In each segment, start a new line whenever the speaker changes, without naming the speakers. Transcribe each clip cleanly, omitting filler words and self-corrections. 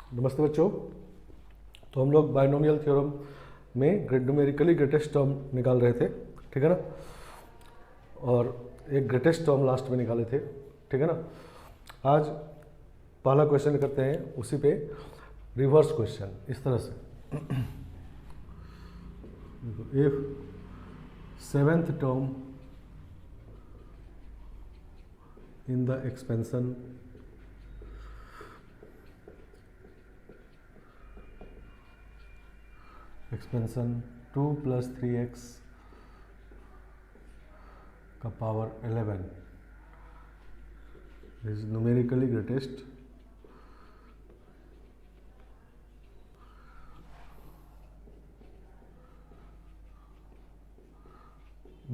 नमस्ते बच्चों। तो हम लोग बाइनोमियल थ्योरम में न्यूमेरिकली ग्रेटेस्ट टर्म निकाल रहे थे, ठीक है ना। और एक ग्रेटेस्ट टर्म लास्ट में निकाले थे, ठीक है ना। आज पहला क्वेश्चन करते हैं, उसी पे रिवर्स क्वेश्चन इस तरह से। If seventh term in the expansion expansion 2 + 3x का power 11 is numerically greatest,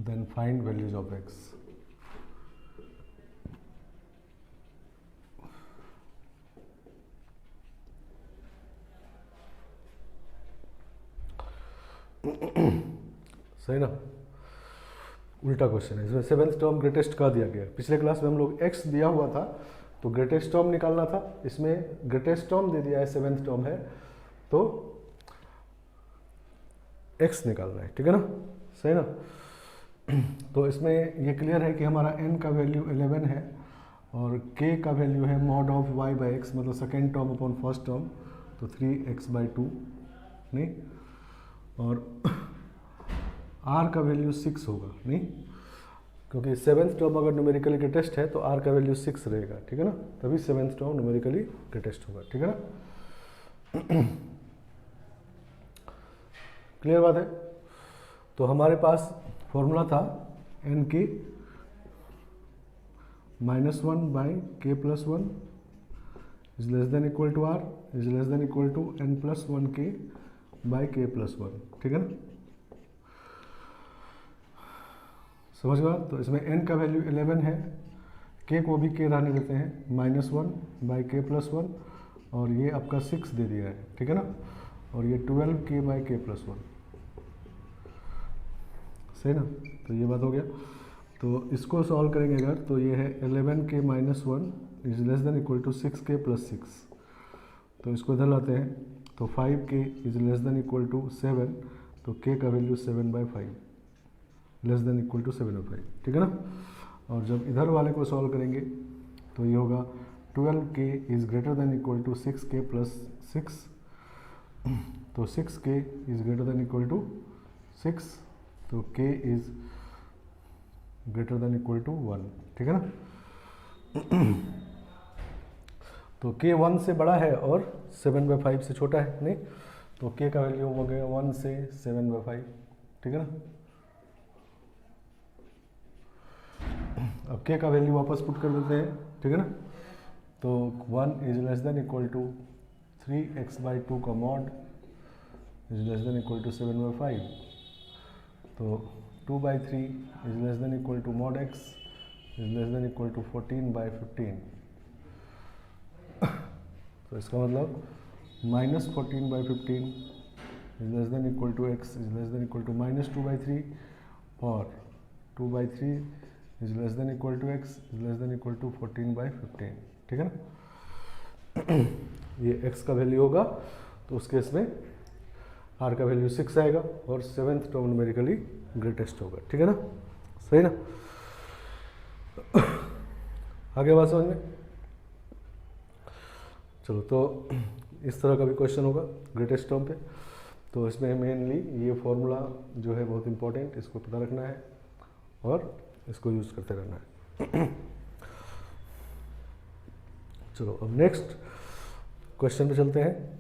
then find values of x. सही ना। उल्टा क्वेश्चन है, इसमें सेवेंथ टर्म ग्रेटेस्ट का दिया गया। पिछले क्लास में हम लोग x दिया हुआ था तो ग्रेटेस्ट टर्म निकालना था, इसमें ग्रेटेस्ट टर्म दे दिया है, सेवेंथ टर्म है तो x निकालना है, ठीक है ना। सही ना। तो इसमें ये क्लियर है कि हमारा n का वैल्यू 11 है और k का वैल्यू है मॉड ऑफ y/x, मतलब second term upon first term, तो 3x/2 नहीं, और r का वैल्यू 6 होगा नहीं, क्योंकि सेवेंथ टर्म अगर न्यूमेरिकली ग्रेटेस्ट है तो r का वैल्यू 6 रहेगा, ठीक है ना। तभी सेवेंथ टर्म न्यूमेरिकली ग्रेटेस्ट होगा, ठीक है ना। क्लियर बात है। तो हमारे पास फॉर्मूला था n की -1/k+1 is less than equal to r is less than equal to n+1k/k+1, ठीक है ना। समझ गया। तो इसमें n का वैल्यू 11 है, k को भी k रहने देते हैं, -1/k+1 और ये आपका 6 दे दिया है, ठीक है ना। और ये 12k/k+1, सही ना। तो ये बात हो गया। तो इसको सॉल्व करेंगे अगर, तो ये है 11k - 1 is less than equal to 6k + 6। तो इसको इधर लाते हैं तो 5k is less than equal to 7, तो k का value 7/5 less than equal to 7/5, ठीक है ना। और जब इधर वाले को सॉल्व करेंगे तो ये होगा 12k is greater than equal to 6k + 6, तो 6k is greater than equal to 6, तो k is greater than equal to 1, ठीक है ना। तो k 1 से बड़ा है और 7/5 से छोटा है नहीं, तो k का वैल्यू हो गया 1 से 7/5, ठीक है ना। अब k का वैल्यू वापस पुट कर देते हैं, ठीक है ना। तो 1 is less than equal to 3x/2 का mod is less than equal to 7/5, तो 2/3 इज लेस देन इक्वल टू mod x is less than equal to 14/15। तो इसका मतलब -14/15 is less than equal to x is less than equal to -2/3 और 2/3 is less than equal to x is less than equal to 14/15, ठीक है ना। ये x का वैल्यू होगा, तो उस केस में r का वैल्यू 6 आएगा और सेवेंथ टर्म न्यूमेरिकली ग्रेटेस्ट होगा, ठीक है ना। सही ना। आगे बात समझ में। चलो, तो इस तरह का भी क्वेश्चन होगा ग्रेटेस्ट टर्म पे। तो इसमें मेनली ये फॉर्मूला जो है बहुत इंपॉर्टेंट, इसको पता रखना है और इसको यूज करते रहना है। चलो अब नेक्स्ट क्वेश्चन पे चलते हैं।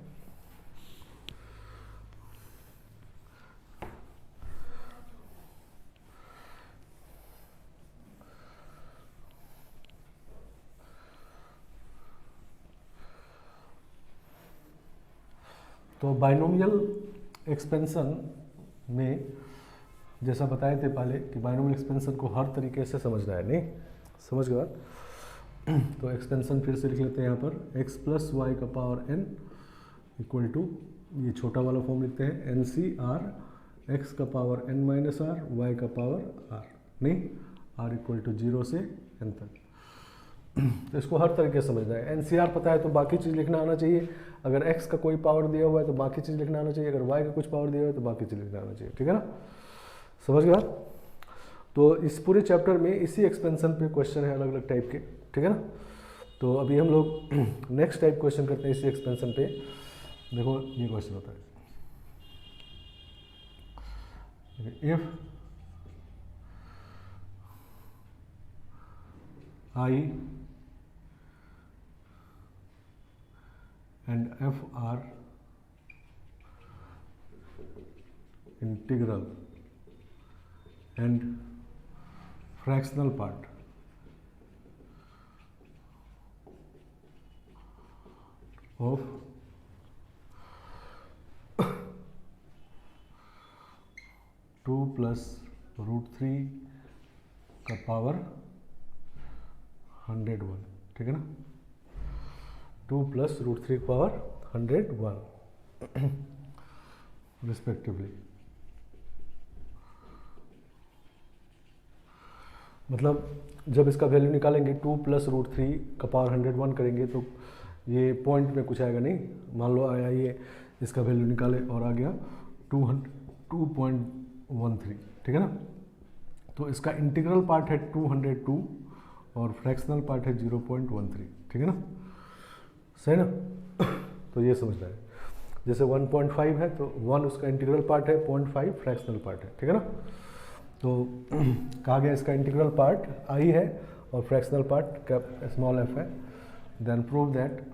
तो बाइनोमियल एक्सपेंशन में जैसा बताए थे पहले कि बाइनोमियल एक्सपेंशन को हर तरीके से समझना है, नहीं समझ गए बात। तो एक्सपेंशन फिर से लिख लेते हैं यहाँ पर, x + y का पावर n इक्वल टू, ये छोटा वाला फॉर्म लिखते हैं, NCR x का पावर n - r y का पावर r, नहीं r इक्वल टू 0 से n तक। तो इसको हर तरीके से समझना है। NCR पता है तो बाकी चीज़ लिखना आना चाहिए। अगर x का कोई पावर दिया हुआ है तो बाकी चीज़ लिखना आना चाहिए, अगर y का कुछ पावर दिया हुआ है तो बाकी चीज़ लिखना आना चाहिए, ठीक है ना, समझ गया। तो इस पूरे चैप्टर में इसी एक्सपेंशन पे क्वेश्चन है अलग अलग टाइप के, ठीक है ना। तो अभी हम लोग नेक्स्ट टाइप क्वेश्चन करते हैं इसी एक्सपेंशन पे। देखो ये क्वेश्चन होता है, if I and f are integral and fractional part of 2 plus root 3 का पावर 101, ठीक है ना, 2 plus root 3 का पावर 101 रिस्पेक्टिवली। मतलब जब इसका वैल्यू निकालेंगे 2 plus root 3 का पावर 101 करेंगे तो ये पॉइंट में कुछ आएगा नहीं, मान लो आया ये इसका वैल्यू निकाले और आ गया 2.13, ठीक है ना। तो इसका इंटीग्रल पार्ट है 202 और फ्रैक्शनल पार्ट है 0.13, ठीक है ना, सही ना। तो ये समझना है, जैसे 1.5 है तो 1 उसका इंटीग्रल पार्ट है, 0.5 फ्रैक्शनल पार्ट है, ठीक है ना। तो कहा गया इसका इंटीग्रल पार्ट i है और फ्रैक्शनल पार्ट स्मॉल f है। Then prove that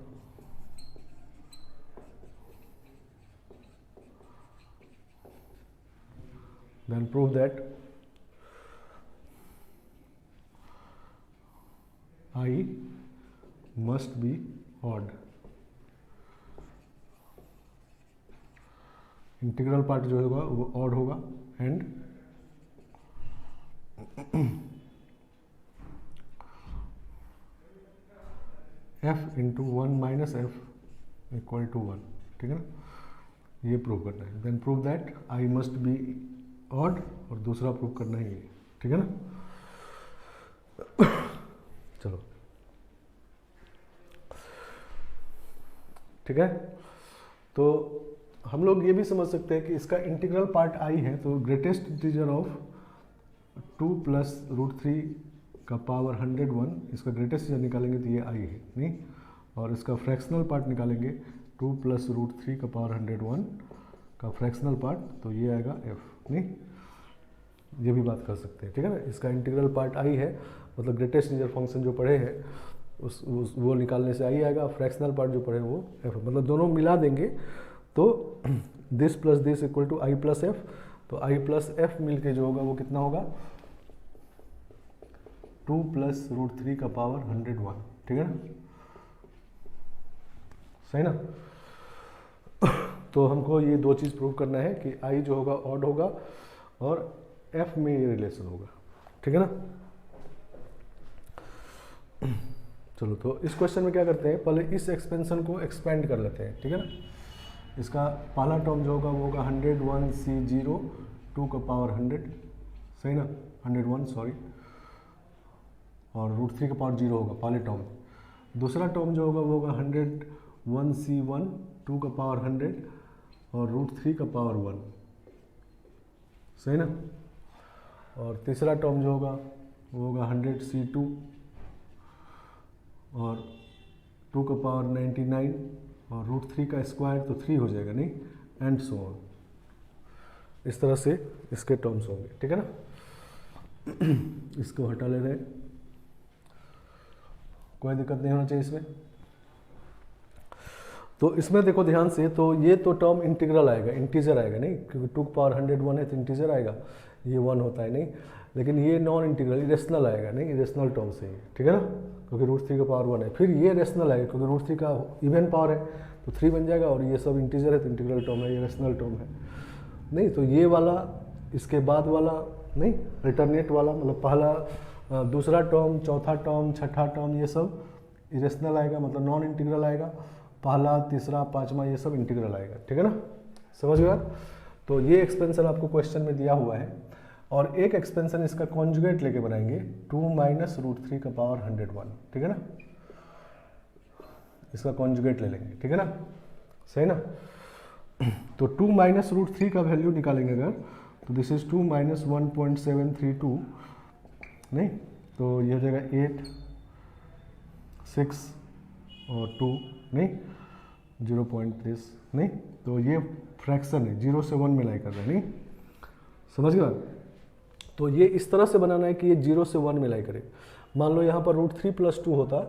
I must be odd। Integral part जो होगा वो ऑड होगा and f into 1 minus f equal to 1, ठीक है ना, ये प्रूव करना है। Then prove that I must be odd और दूसरा प्रूव करना है ये, ठीक है ना। चलो ठीक है, तो हम लोग ये भी समझ सकते हैं कि इसका इंटीग्रल पार्ट आई है तो greatest integer of 2 plus root 3 का पावर 101, इसका ग्रेटेस्ट इंटीजर निकालेंगे तो ये आई है नहीं, और इसका फ्रैक्शनल पार्ट निकालेंगे 2 plus root 3 का पावर 101 का फ्रैक्शनल पार्ट तो ये आएगा f नहीं, ये भी बात कर सकते हैं, ठीक है ना। इसका इंटीग्रल पार्ट आई है मतलब ग्रेटेस्ट इंटीजर फंक्शन जो पढ़े हैं वो निकालने से आई आएगा, फ्रैक्शनल पार्ट जो पढ़े वो f, मतलब दोनों मिला देंगे तो this plus this equal to I plus f, तो आई प्लस एफ मिलके जो होगा वो कितना होगा 2 plus root 3 का पावर 101, ठीक है ना, सही ना। तो हमको ये दो चीज़ प्रूव करना है कि आई जो होगा ऑड होगा और एफ में ये रिलेशन होगा, ठीक है ना। चलो तो इस क्वेश्चन में क्या करते हैं, पहले इस एक्सपेंशन को एक्सपेंड कर लेते हैं, ठीक है ना। इसका पहला टर्म जो होगा वो होगा 101 C0 2 का पावर 100, सही ना, 101 सॉरी, और रूट 3 का पावर 0 होगा पहले टर्म। दूसरा टर्म जो होगा वो होगा 101 C1 2 का पावर 100 और रूट 3 का पावर 1, सही ना। और तीसरा टर्म जो होगा वो होगा 100 C2 और 2 का पावर 99 और रूट 3 का स्क्वायर तो 3 हो जाएगा नहीं, एंड सो ऑन। इस तरह से इसके टर्म्स होंगे, ठीक है ना। इसको हटा ले रहे हैं, कोई दिक्कत नहीं होना चाहिए इसमें। तो इसमें देखो ध्यान से, तो ये तो टर्म इंटीग्रल आएगा, इंटीजर आएगा नहीं, क्योंकि 2 पावर 101 है तो इंटीजर आएगा, ये 1 होता है नहीं। लेकिन ये नॉन इंटीग्रल इरेशनल आएगा नहीं, इरेशनल टर्म से ही, ठीक है ना, क्योंकि रूट 3 का पावर 1 है। फिर ये रेशनल आएगा क्योंकि रूट 3 का इवन पावर है तो 3 बन जाएगा, और ये सब इंटीजर है तो इंटीग्रल टर्म है, ये रेशनल टर्म है नहीं। तो ये वाला इसके बाद वाला नहीं, रिटर्नेट वाला मतलब पहला दूसरा टर्म, चौथा टर्म, छठा टर्म, ये सब इरेशनल आएगा, मतलब नॉन इंटीग्रल आएगा। पहला, तीसरा, पांचवा ये सब इंटीग्रल आएगा, ठीक है ना, समझ गए आप। तो ये एक्सपेंशन आपको क्वेश्चन में दिया हुआ है, और एक एक्सपेंशन इसका कॉन्जुगेट लेके बनाएंगे 2 माइनस रूट 3 का पावर 101, ठीक है ना, इसका कॉन्जुगेट ले लेंगे, ठीक है ना। सही ना। तो 2 माइनस रूट थ्री का वैल्यू निकालेंगे अगर, तो दिस इज 2 माइनस 1.732, नहीं तो ये हो जाएगा 8, 6 और 2, नहीं 0.3, नहीं तो ये फ्रैक्शन है, 0 से 1 मिलाई कर रहे हैं, नहीं समझ गया। तो ये इस तरह से बनाना है कि ये 0 से 1 मिलाई करे। मान लो यहाँ पर रूट थ्री प्लस टू होता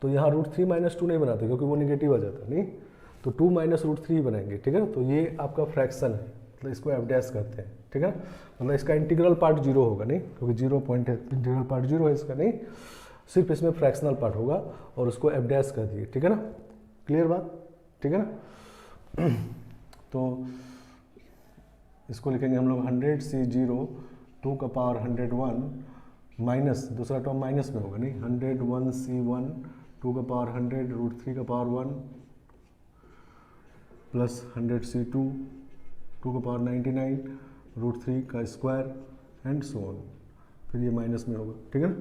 तो यहाँ रूट थ्री माइनस टू नहीं बनाते क्योंकि वो निगेटिव आ जाता, नहीं तो 2 माइनस रूट थ्री बनाएंगे, ठीक है ना। तो ये आपका फ्रैक्शन है, मतलब इसको एफ डैश कहते हैं, ठीक है ना। मतलब इसका इंटीग्रल पार्ट 0 होगा, नहीं क्योंकि 0 पॉइंट है, इंटीग्रल पार्ट 0 है इसका, नहीं सिर्फ इसमें फ्रैक्शनल पार्ट होगा और उसको एफ डैश कह दिए, ठीक है ना। क्लियर बात, ठीक है ना। तो इसको लिखेंगे हम लोग 100 से 0 2 का पावर 101 माइनस, दूसरा टर्म माइनस में होगा, नहीं 101 C1 2 का पावर 100 रूट थ्री का पावर 1 प्लस 100 C2 2 का पावर 99 रूट थ्री का स्क्वायर एंड सो ऑन, फिर ये माइनस में होगा, ठीक है ना।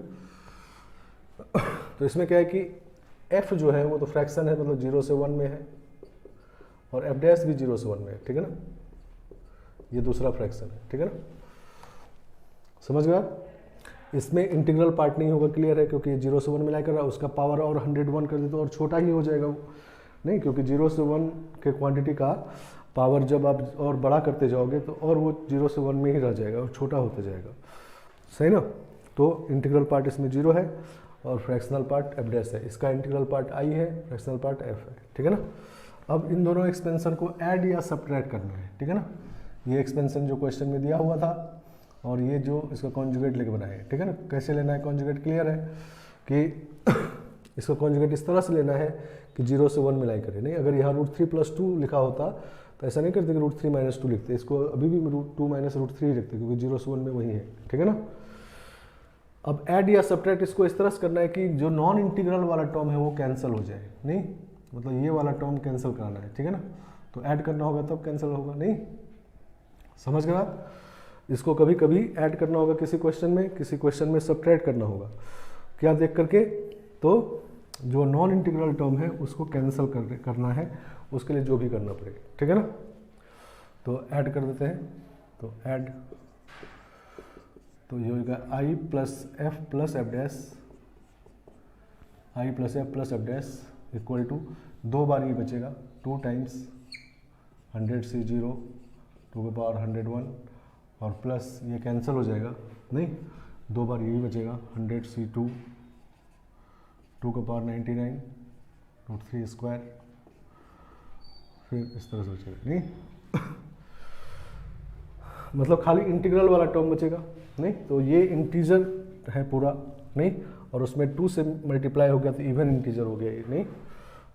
तो इसमें क्या है कि f जो है वो तो फ्रैक्शन है, मतलब 0 से 1 में है और f डैश भी 0 से 1 में है, ठीक है ना। ये दूसरा फ्रैक्शन है, ठीक है ना, समझ गया। इसमें इंटीग्रल पार्ट नहीं होगा, क्लियर है, क्योंकि 0 से 1 मिला कर रहा है, उसका पावर और 101 कर दे तो और छोटा ही हो जाएगा वो, नहीं क्योंकि 0 से 1 के क्वांटिटी का पावर जब आप और बड़ा करते जाओगे तो और वो 0 से 1 में ही रह जाएगा और छोटा होता जाएगा, सही ना। तो इंटीग्रल पार्ट इसमें 0 है और फ्रैक्शनल पार्ट एफ डैश है, इसका इंटीग्रल पार्ट आई है, फ्रैक्शनल पार्ट एफ है, ठीक है ना। अब इन दोनों एक्सपेंशन को ऐड या सब्ट्रैक्ट करना है, ठीक है ना। ये एक्सपेंशन जो क्वेश्चन में दिया हुआ था और ये जो इसका कॉन्जुगेट लेके बनाए, ठीक है ना। कैसे लेना है कॉन्जुगेट, क्लियर है कि इसका कॉन्जुगेट इस तरह से लेना है कि 0 से 1 मिलाई करें, नहीं अगर यहाँ रूट थ्री प्लस टू लिखा होता तो ऐसा नहीं करते कि रूट थ्री माइनस टू लिखते, इसको अभी भी root two minus root three लिखते क्योंकि 0 से 1 में वही है, ठीक है ना। अब ऐड या सब्ट्रैक्ट इसको इस तरह से करना है कि जो नॉन इंटीग्रल वाला टर्म है वो कैंसिल हो जाए, नहीं मतलब ये वाला टर्म कैंसिल कराना है, ठीक है ना। तो ऐड करना होगा तब कैंसिल होगा, नहीं समझ गए आप। इसको कभी कभी ऐड करना होगा किसी क्वेश्चन में सब्ट्रैक्ट करना होगा, क्या देख करके, तो जो नॉन इंटीग्रल टर्म है उसको कैंसिल करना है, उसके लिए जो भी करना पड़ेगा, ठीक है ना। तो ऐड कर देते हैं, तो ऐड, तो ये होगा i plus f plus f dash, i plus f plus f dash equal to, दो बार ये बचेगा 2 टाइम्स 100 से 0 2 का पावर 101 और प्लस ये कैंसिल हो जाएगा, नहीं दो बार यही बचेगा 100 से 2 2 का पावर 99 रूट थ्री स्क्वायर, फिर इस तरह से बचेगा, नहीं मतलब खाली इंटीग्रल वाला टर्म बचेगा, नहीं तो ये इंटीजर है पूरा, नहीं और उसमें 2 से मल्टीप्लाई हो गया तो इवन इंटीजर हो गया ये, नहीं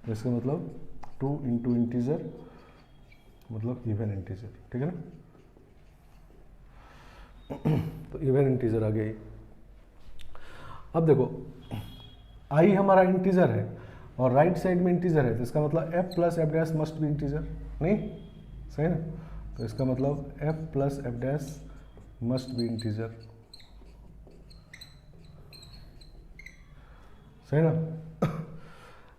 तो इसका मतलब 2 इंटू इंटीजर मतलब इवन इंटीजर, ठीक है ना। तो इवन इंटीजर आ गया ये। अब देखो आई हमारा इंटीजर है और राइट साइड में इंटीजर है, तो इसका मतलब f plus f dash must be integer, नहीं सही ना। तो इसका मतलब f plus f dash must be integer, सही ना।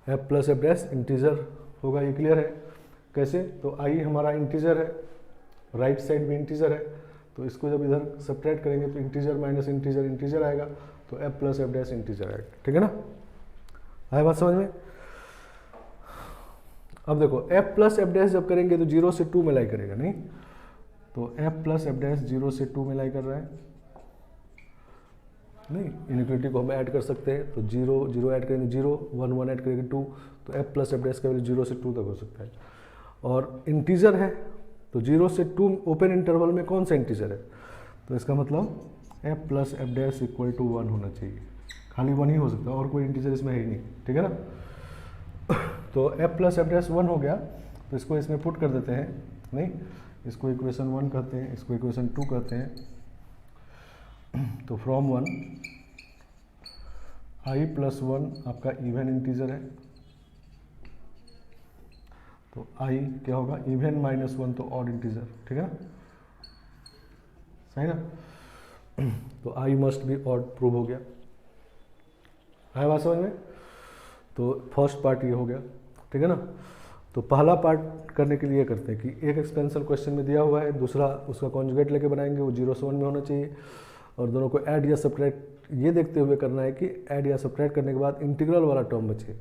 f plus f dash integer होगा, ये क्लियर है। कैसे, तो आई हमारा इंटीजर है, राइट साइड में इंटीजर है, तो इसको जब इधर सब्ट्रैक्ट करेंगे तो इंटीजर माइनस इंटीजर इंटीजर आएगा, तो f plus f dash integer आएगा, ठीक है ना। आए बात समझ में। अब देखो f प्लस एफ डैश जब करेंगे तो 0 से 2 मिलाई करेगा, नहीं तो f प्लस एफ डैश 0 से 2 मिलाई कर रहा है, नहीं इनइक्वालिटी को हम ऐड कर सकते हैं, तो 0 0 ऐड करेंगे 0 1 1 ऐड करेंगे 2, तो f प्लस एफ डैश का वैल्यू 0 से 2 तक हो सकता है। और इंटीजर है तो 0 से 2 ओपन इंटरवल में कौन सा इंटीजर है, तो इसका मतलब f plus f dash equal to 1 होना चाहिए, खाली 1 ही हो सकता है और कोई इंटीजर इसमें है ही नहीं, ठीक है ना। तो f प्लस एफ डैश 1 हो गया, तो इसको इसमें पुट कर देते हैं, नहीं इसको इक्वेशन 1 कहते हैं, इसको इक्वेशन 2 कहते हैं। तो फ्रॉम 1 आई प्लस 1 आपका इवन इंटीजर है, तो आई क्या होगा इवन माइनस 1 तो ऑड इंटीजर, ठीक है ना, सही ना। तो आई मस्ट बी ऑड प्रूव हो गया, है बात समझ में। तो फर्स्ट पार्ट ये हो गया, ठीक है ना। तो पहला पार्ट करने के लिए करते हैं कि एक एक्सपेंशन क्वेश्चन में दिया हुआ है, दूसरा उसका कॉन्जुगेट लेके बनाएंगे, वो 0 से 1 में होना चाहिए, और दोनों को ऐड या सब्ट्रैक्ट ये देखते हुए करना है कि ऐड या सब्ट्रैक्ट करने के बाद इंटीग्रल वाला टर्म बचे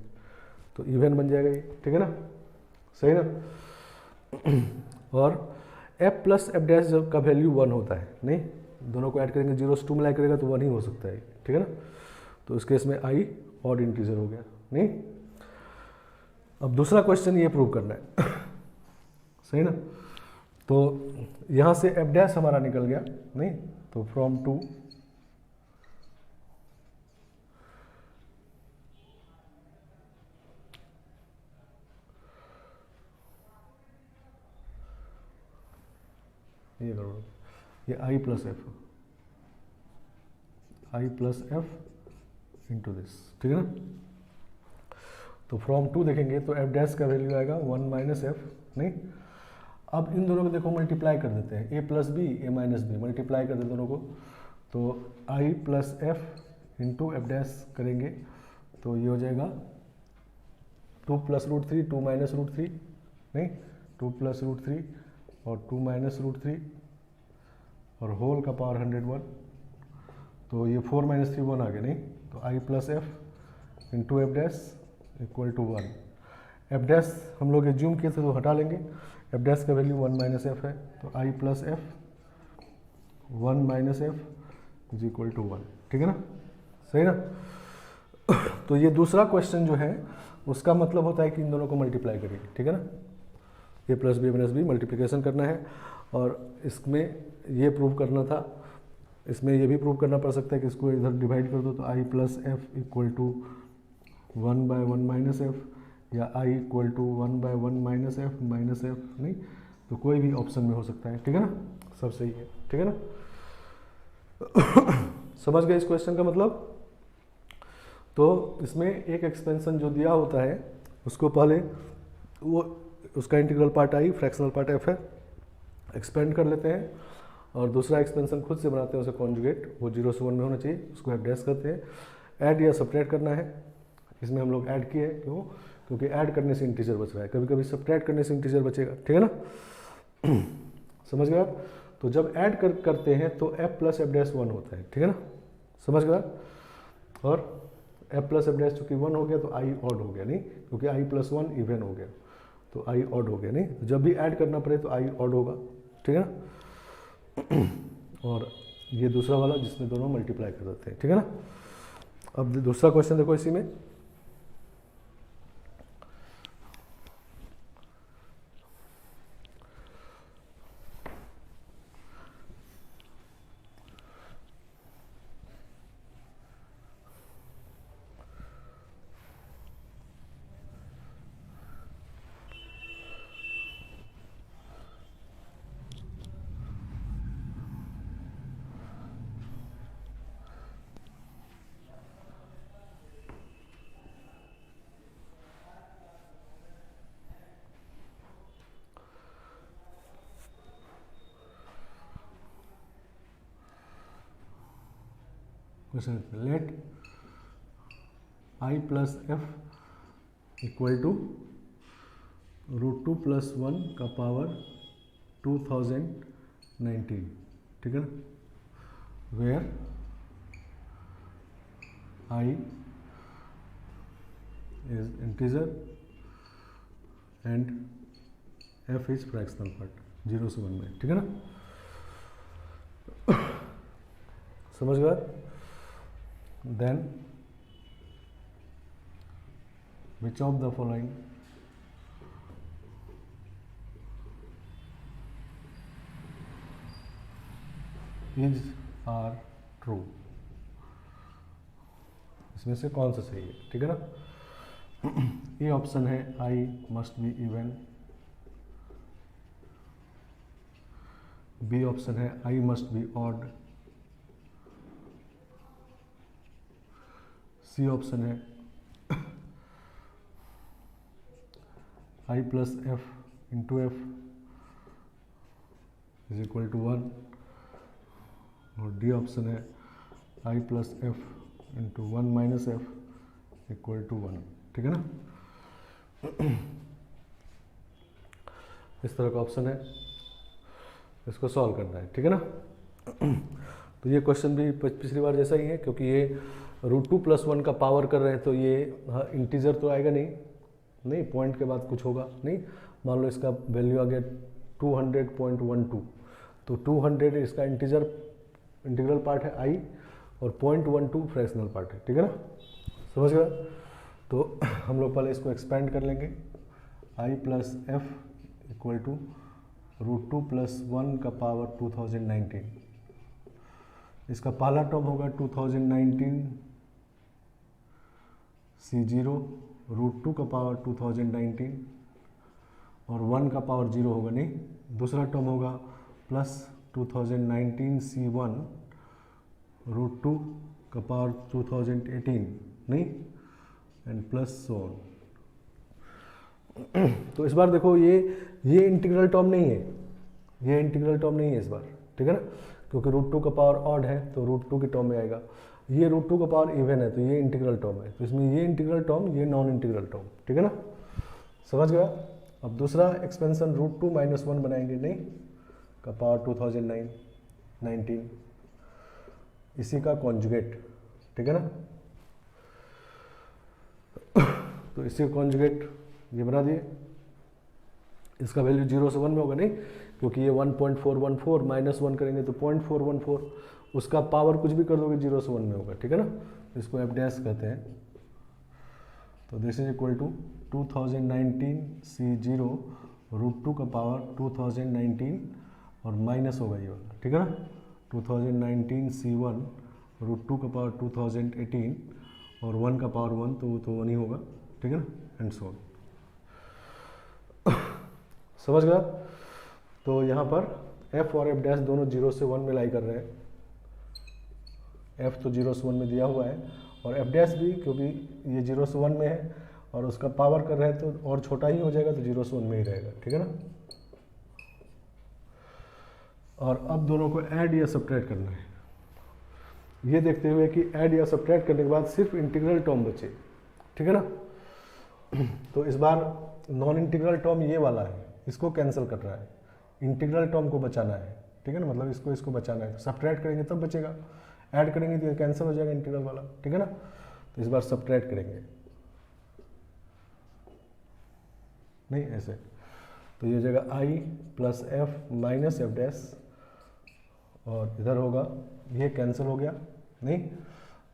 तो इवन बन जाएगा ये, ठीक है ना, सही ना। और f प्लस एफ डैश का वैल्यू 1 होता है, नहीं, दोनों को ऐड करेंगे 0 से 2 मिलाई करेगा तो 1 ही हो सकता है, ठीक है ना। तो इस केस में i ऑड इंटीजर हो गया, नहीं। अब दूसरा क्वेश्चन ये प्रूव करना है सही ना। तो यहाँ से एफ डैश हमारा निकल गया, नहीं, तो फ्रॉम 2 ये करो, ये i plus f into this, ठीक है ना। तो फ्रॉम 2 देखेंगे तो एफ डैश का वैल्यू आएगा 1 माइनस एफ, नहीं। अब इन दोनों को देखो मल्टीप्लाई कर देते हैं, ए plus b a minus B, multiply कर देते दोनों को, तो i plus f into f dash करेंगे तो ये हो जाएगा 2 प्लस रूट 3 2 माइनस रूट 3, नहीं, 2 प्लस रूट 3 और 2 माइनस रूट 3 और होल का पावर 101, तो ये 4 माइनस 3 1 आ गया, नहीं। तो i plus f into f dash equal to 1। F dash हम लोग एज्यूम किए थे तो हटा लेंगे, एफ डैश का वैल्यू 1 माइनस एफ है, तो i plus f 1 minus f is equal to 1, ठीक है ना, सही ना। तो ये दूसरा क्वेश्चन जो है उसका मतलब होता है कि इन दोनों को मल्टीप्लाई करेंगे, ठीक है ना, a plus b minus b multiplication करना है, और इसमें ये प्रूव करना था, इसमें ये भी प्रूव करना पड़ सकता है कि इसको इधर डिवाइड कर दो तो i plus f equal to 1 by 1 minus f, या i equal to 1 by 1 minus f, नहीं, तो कोई भी ऑप्शन में हो सकता है, ठीक है ना, सब सही है, ठीक है ना। समझ गए इस क्वेश्चन का मतलब। तो इसमें एक एक्सपेंशन जो दिया होता है उसको पहले वो उसका integral part i, fractional part f है, एक्सपेंड कर लेते हैं, और दूसरा एक्सपेंशन खुद से बनाते हैं, उसे कॉन्जुगेट, वो 0 से 1 में होना चाहिए, उसको एफ डैश करते हैं, ऐड या सब्ट्रैक्ट करना है। इसमें हम लोग ऐड किए, क्यों, क्योंकि ऐड करने से इंटीजर बच रहा है, कभी कभी सब्ट्रैक्ट करने से इंटीजर बचेगा, ठीक है ना। समझ गए आप। तो जब ऐड करते हैं तो f प्लस एफ डैश 1 होता है, ठीक है ना, समझ गए। और f प्लस एफ डैश चूँकि 1 हो गया तो i ऑड हो गया, नहीं, क्योंकि i प्लस 1 इवन हो गया तो i ऑड हो गया, नहीं, जब भी ऐड करना पड़े तो i ऑड होगा, ठीक है ना। और ये दूसरा वाला जिसमें दोनों मल्टीप्लाई कर देते हैं, ठीक है ना। अब दूसरा क्वेश्चन देखो इसी में, let i plus f equal to √2 plus 1 का पावर 2019, ठीक है ना, where i is integer and f is fractional part 0 से 1 में, ठीक है ना। समझ गए। Then which of the following is are true, इसमें से कौन सा सही है, ठीक है ना। ये ऑप्शन है i must be even, B option है i must be odd, C option है i plus f into f is equal to 1, और डी ऑप्शन है i plus f into 1 minus f equal to 1, ठीक है ना। इस तरह का ऑप्शन है, इसको सॉल्व करना है, ठीक है ना। तो ये क्वेश्चन भी पिछली बार जैसा ही है, क्योंकि ये √2+1 का पावर कर रहे हैं, तो ये इंटीजर तो आएगा नहीं, पॉइंट के बाद कुछ होगा नहीं। मान लो इसका वैल्यू आ गया 200.12, तो 200 इसका इंटीग्रल पार्ट है i, और 0.12 फ्रैक्शनल पार्ट है, ठीक है ना, समझ गया। तो हम लोग पहले इसको एक्सपेंड कर लेंगे, i + f = √2+1 का पावर 2019। इसका पहला टर्म होगा 2019 C0 √2 का पावर 2019, और 1 का पावर 0 होगा नहीं। दूसरा टर्म होगा प्लस 2019 C1 √2 का पावर 2018 नहीं, एंड प्लस सो ऑन। तो इस बार देखो ये इंटीग्रल टर्म नहीं है, ये इंटीग्रल टर्म नहीं है इस बार, ठीक है ना, क्योंकि √2 का पावर ऑड है तो √2 के टर्म में आएगा। ये √2 का पावर इवन है तो ये इंटीग्रल टर्म है, तो इसमें ये इंटीग्रल टर्म, ये नॉन इंटीग्रल टर्म, ठीक है ना, समझ गया। अब दूसरा एक्सपेंशन √2 - 1 बनाएंगे नहीं का पावर 2019, इसी का कॉन्जुगेट, ठीक है ना। तो इसी का कॉन्जुगेट ये बना दिए, इसका वैल्यू 0 से 1 में होगा नहीं, क्योंकि ये 1.414 - 1 करेंगे तो 0.414, उसका पावर कुछ भी कर दोगे 0 से 1 में होगा, ठीक है ना। इसको f' कहते हैं। तो this is equal to 2019 C0 √2 का पावर 2019 और माइनस होगा ये वाला, ठीक है ना। 2019 C1 √2 का पावर 2018 और 1 का पावर 1, तो वो तो 1 ही होगा, ठीक है ना, एंड सो ऑन। समझ गया। तो यहाँ पर f और f' दोनों 0 से 1 में लाई कर रहे हैं। f तो 0 से 1 में दिया हुआ है, और f' भी, क्योंकि ये 0 से 1 में है और उसका पावर कर रहे हैं तो और छोटा ही हो जाएगा, तो 0 से 1 में ही रहेगा, ठीक है ना। और अब दोनों को ऐड या सब्ट्रैक्ट करना है, ये देखते हुए कि ऐड या सब्ट्रैक्ट करने के बाद सिर्फ इंटीग्रल टर्म बचे, ठीक है ना। तो इस बार नॉन इंटीग्रल टर्म ये वाला है, इसको कैंसिल कर रहा है, इंटीग्रल टर्म को बचाना है, ठीक है ना, मतलब इसको बचाना है। तो सब्ट्रैक्ट करेंगे तब बचेगा, ऐड करेंगे तो कैंसिल हो जाएगा इंटीग्रल वाला, ठीक है ना। तो इस बार सब्ट्रैक्ट करेंगे नहीं ऐसे, तो ये हो जाएगा i + f - f', और इधर होगा, ये कैंसिल हो गया नहीं,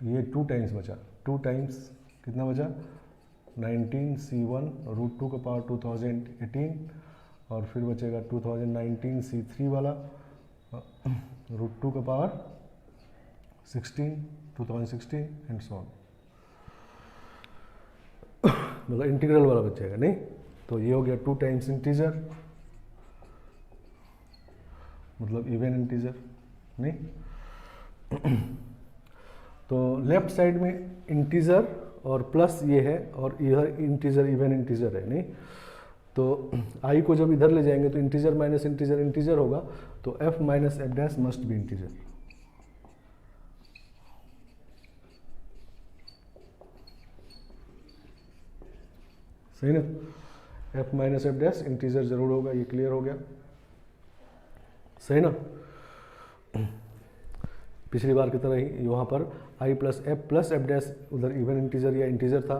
ये 2 टाइम्स बचा, 2 टाइम्स कितना बचा 19 C1 √2 का पावर 2018, और फिर बचेगा 2019 C3 वाला √2 का पावर 2016 एंड सो ऑन, मतलब इंटीग्रल वाला बचेगा नहीं। तो ये हो गया 2 टाइम्स इंटीजर, मतलब इवन इंटीजर नहीं। तो लेफ्ट साइड में इंटीजर और प्लस ये है, और इधर इंटीजर इवन इंटीजर है नहीं। तो i को जब इधर ले जाएंगे तो इंटीजर माइनस इंटीजर इंटीजर होगा, तो f - f' must B integer, सही ना। f - f' इंटीजर जरूर होगा, ये क्लियर हो गया, सही ना। पिछली बार की तरह ही यहाँ पर i + f + f' उधर इवन इंटीजर या इंटीजर था,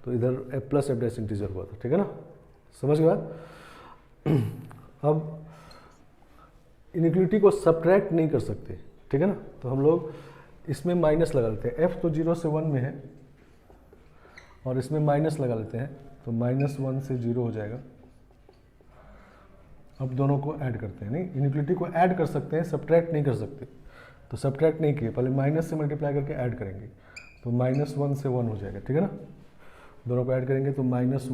तो इधर f + f' इंटीजर हुआ था, ठीक है ना, समझ गया। अब इनइक्वालिटी को सब्ट्रैक्ट नहीं कर सकते, ठीक है ना, तो हम लोग इसमें माइनस लगा लेते हैं। f तो 0 से 1 में है और इसमें माइनस लगा लेते हैं, तो -1 से 0 हो जाएगा। अब दोनों को ऐड करते हैं नहीं, इनइक्वालिटी को ऐड कर सकते हैं, सब्ट्रैक्ट नहीं कर सकते। तो सब्ट्रैक्ट नहीं किए, पहले माइनस से मल्टीप्लाई करके ऐड करेंगे, तो -1 से 1 हो जाएगा, ठीक है ना। दोनों को ऐड करेंगे तो -1 = f -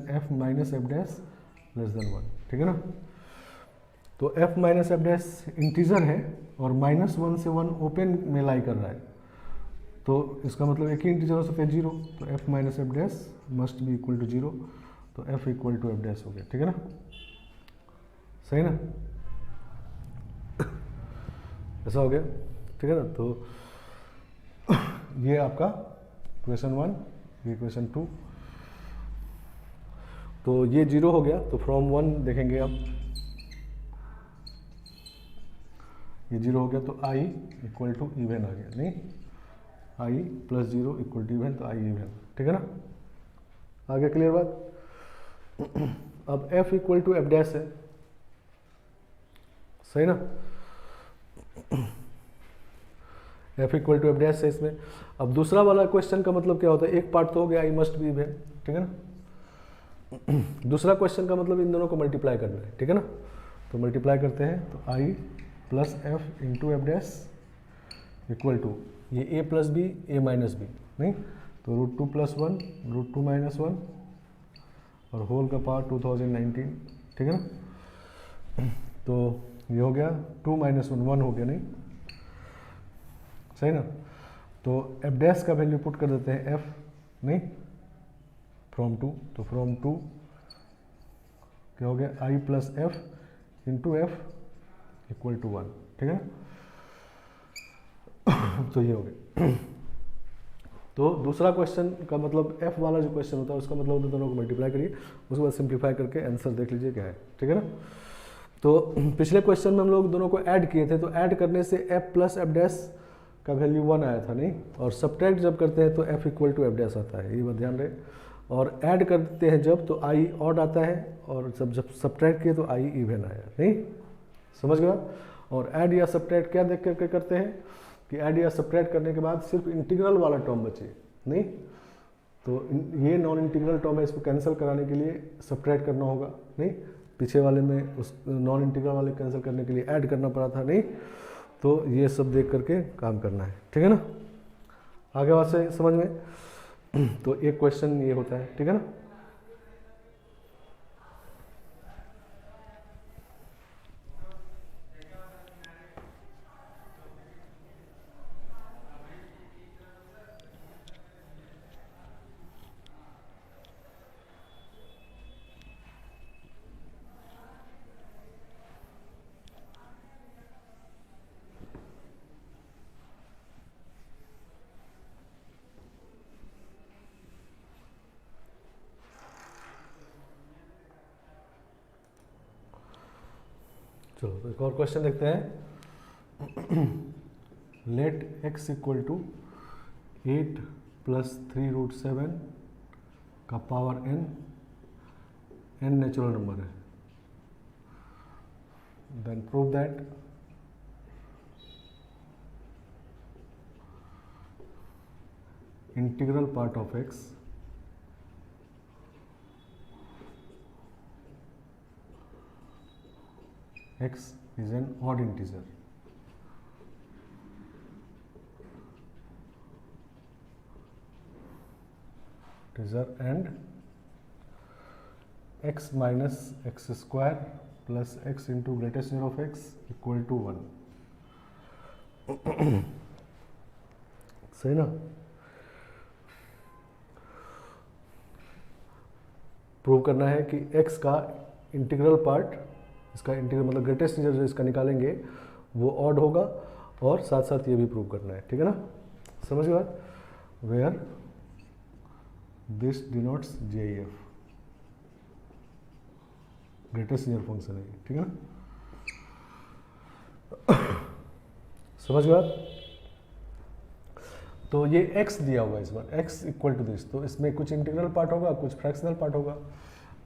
f' < 1, ठीक है ना। तो f - f' इंटीजर है और -1 से 1 ओपन में लाई कर रहा है, तो इसका मतलब एक ही इंटीजर हो सकता है 0, तो f - f' must be equal to 0, तो f = f' हो गया, ठीक है ना, सही ना, ऐसा हो गया, ठीक है ना। तो ये आपका क्वेश्चन 1, ये क्वेश्चन 2। तो ये 0 हो गया, तो फ्रॉम 1 देखेंगे अब, ये 0 हो गया तो i इक्वल टू इवन आ गया, नहीं i plus 0 equal to even, तो i इवन, ठीक है ना। आगे क्लियर बात। अब f equal to f dash है, सही ना, f equal to f dash है इसमें। अब दूसरा वाला क्वेश्चन का मतलब क्या होता है, एक पार्ट तो हो गया आई मस्ट बी इवन, ठीक है ना। दूसरा क्वेश्चन का मतलब इन दोनों को मल्टीप्लाई करना है, ठीक है ना। तो मल्टीप्लाई करते हैं, तो आई plus f into f dash equal to ये a plus b a minus b, नहीं तो √2 + 1 √2 - 1 और होल का पावर 2019, ठीक है ना। तो ये हो गया 2 - 1 1 हो गया, नहीं सही ना। तो एफ डैश का वैल्यू पुट कर देते हैं एफ, नहीं फ्रॉम 2, तो फ्रॉम 2 क्या हो गया i plus f into f equal to 1, ठीक है ना। तो ये हो गया। तो दूसरा क्वेश्चन का मतलब f वाला जो क्वेश्चन होता है उसका मतलब होता है दोनों को मल्टीप्लाई करिए, उसके बाद सिंप्लीफाई करके आंसर देख लीजिए क्या है, ठीक है ना। तो पिछले क्वेश्चन में हम लोग दोनों को ऐड किए थे, तो ऐड करने से f प्लस एफ डैश का वैल्यू 1 आया था, नहीं, और सब्ट्रैक्ट जब करते हैं तो f equal to f dash आता है, ये बात ध्यान रहे। और ऐड करते हैं जब तो i ऑड आता है, और जब सब्ट्रैक्ट किए तो i इवन आया, नहीं समझ गया। और ऐड या सब्ट्रैक्ट क्या देख करके करते हैं कि ऐड या सब्ट्रैक्ट करने के बाद सिर्फ इंटीग्रल वाला टर्म बचे, नहीं तो ये नॉन इंटीग्रल टर्म है, इसको कैंसिल कराने के लिए सब्ट्रैक्ट करना होगा, नहीं पीछे वाले में उस नॉन इंटीग्रल वाले कैंसिल करने के लिए ऐड करना पड़ा था, नहीं तो ये सब देख करके काम करना है, ठीक है ना। आगे बात से समझ में। तो एक क्वेश्चन ये होता है, ठीक है ना। चलो तो एक और क्वेश्चन देखते हैं। लेट x इक्वल टू 8 + 3√7 का पावर n नेचुरल नंबर है, then prove that integral part of x is an odd integer. And x minus x square plus x into greatest number of x equal to 1. सही ना। Prove करना है कि x का integral part, इसका integral मतलब greatest integer जो इसका निकालेंगे वो ऑड होगा, और साथ साथ ये भी प्रूव करना है, ठीक है ना। समझ गए बात। Where this denotes JEF, greatest integer function है, ठीक है ना। समझ गए बात। तो ये x दिया हुआ है इस बार, x इक्वल टू दिस, तो इसमें कुछ इंटीग्रल पार्ट होगा कुछ फ्रैक्शनल पार्ट होगा।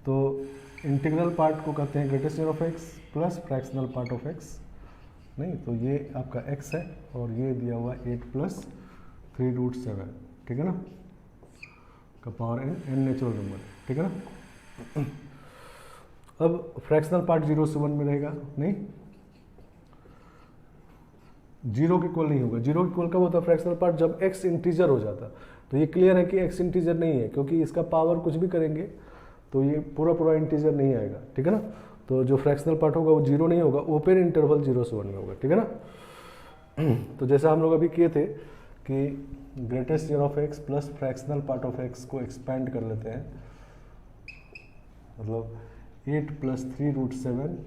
तो इंटीग्रल पार्ट को कहते हैं greatest number of x plus fractional part of x, नहीं तो ये आपका x है, और ये दिया हुआ 8 + 3√7, ठीक है ना, का पावर n नेचुरल नंबर, ठीक है ना। अब फ्रैक्शनल पार्ट 0 से 1 में रहेगा, नहीं 0 के इक्वल नहीं होगा। 0 के इक्वल कब होता है फ्रैक्शनल पार्ट, जब x इंटीजर हो जाता। तो ये क्लियर है कि x इंटीजर नहीं है, क्योंकि इसका पावर कुछ भी करेंगे तो ये पूरा इंटीजर नहीं आएगा, ठीक है ना। तो जो फ्रैक्शनल पार्ट होगा वो 0 नहीं होगा, ओपन इंटरवल 0 से 1 में होगा, ठीक है ना। तो जैसा हम लोग अभी किए थे कि greatest number of x plus fractional part of x को एक्सपेंड कर लेते हैं, मतलब 8 + 3√7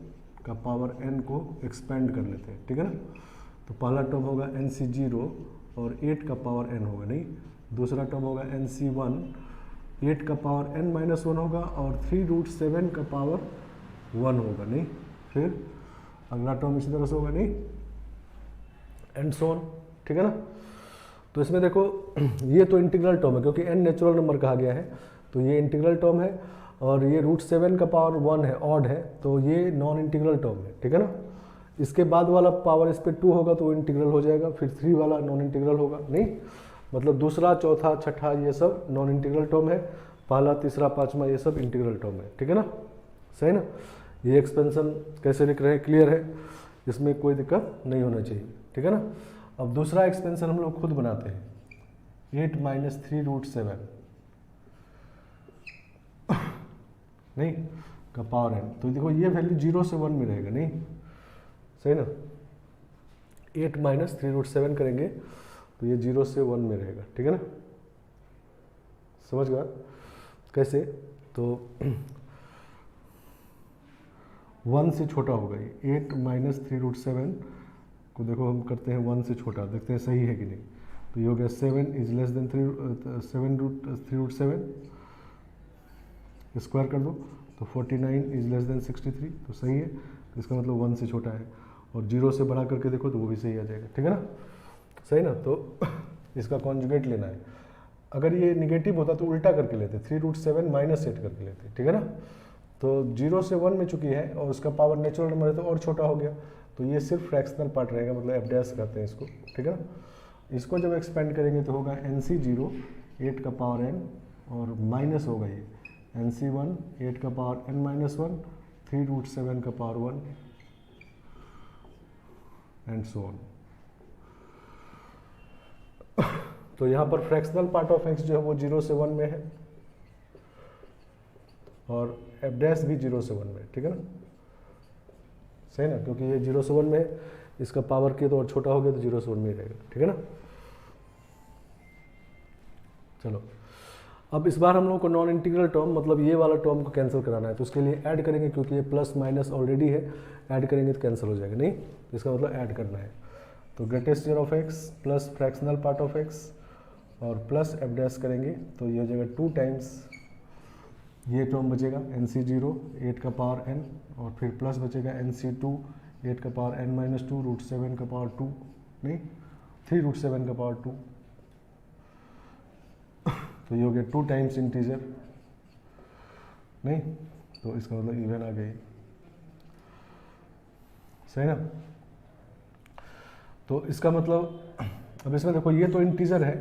का पावर n को एक्सपेंड कर लेते हैं, ठीक है ना। तो पहला टर्म होगा NC0 और 8 का पावर n होगा, नहीं दूसरा टर्म होगा NC1 8 का पावर n-1 होगा और 3√7 का पावर 1 होगा, नहीं फिर अगला टर्म इसी तरह से होगा, नहीं एंड सो ऑन, ठीक है ना। तो इसमें देखो ये तो इंटीग्रल टर्म है क्योंकि n नेचुरल नंबर कहा गया है, तो ये इंटीग्रल टर्म है और ये √7 का पावर 1 है, ऑड है, तो ये नॉन इंटीग्रल टर्म है, ठीक है ना। इसके बाद वाला पावर इस पर 2 होगा तो वो इंटीग्रल हो जाएगा, फिर 3 वाला नॉन इंटीग्रल होगा, नहीं मतलब दूसरा चौथा छठा ये सब नॉन इंटीग्रल टर्म है, पहला तीसरा पांचवा ये सब इंटीग्रल टर्म है, ठीक है ना, सही ना। ये एक्सपेंशन कैसे लिख रहे हैं क्लियर है, इसमें कोई दिक्कत नहीं होना चाहिए, ठीक है ना। अब दूसरा एक्सपेंशन हम लोग खुद बनाते हैं, 8 - 3√7 नहीं का पावर n, तो देखो ये वैल्यू 0 से 1 में रहेगा, नहीं सही ना। 8 - 3√7 करेंगे तो ये 0 से 1 में रहेगा, ठीक है ना, समझ गया कैसे। तो 1 से छोटा होगा ये, 8 - 3√7 को देखो हम करते हैं 1 से छोटा, देखते हैं सही है कि नहीं। तो ये हो गया 7 = 3√7 स्क्वायर कर दो तो 49 = 63, तो सही है, तो इसका मतलब 1 से छोटा है, और 0 से बढ़ा करके देखो तो वो भी सही आ जाएगा, ठीक है ना, सही ना। तो इसका कॉन्जुगेट लेना है, अगर ये निगेटिव होता तो उल्टा करके लेते, 3√7 - 8 करके लेते, ठीक है ना। तो 0 से 1 में चुकी है और उसका पावर नेचुरल नंबर है तो और छोटा हो गया, तो ये सिर्फ फ्रैक्शनल पार्ट रहेगा, मतलब f डैश कहते हैं इसको, ठीक है ना। इसको जब एक्सपेंड करेंगे तो होगा NC0 8 का पावर n और माइनस होगा ये NC1 8 का पावर n-1 3√7 का पावर 1 एंड सो ऑन। तो यहाँ पर फ्रैक्शनल पार्ट ऑफ x जो है वो 0 से 1 में है और f डैश भी 0 से 1 में, ठीक है ना, सही ना, क्योंकि ये 0 से 1 में है, इसका पावर के तो और छोटा हो गया तो 0 से 1 में ही रहेगा, ठीक है ना। चलो अब इस बार हम लोग को नॉन इंटीग्रल टर्म मतलब ये वाला टर्म को कैंसिल कराना है, तो उसके लिए ऐड करेंगे, क्योंकि ये प्लस माइनस ऑलरेडी है, ऐड करेंगे तो कैंसिल हो जाएगा, नहीं तो इसका मतलब ऐड करना है। तो greatest year of x plus fractional part of x और प्लस f डैश करेंगे तो ये हो जाएगा 2 टाइम्स ये टर्म बचेगा NC0 8 का पावर n और फिर प्लस बचेगा NC2 8 का पावर n-2 √7 का पावर 2 नहीं 3√7 का पावर 2, तो ये हो गया 2 टाइम्स इंटीजर, नहीं तो इसका मतलब इवन आ गई, सही ना। तो इसका मतलब अब इसमें देखो ये तो इंटीजर है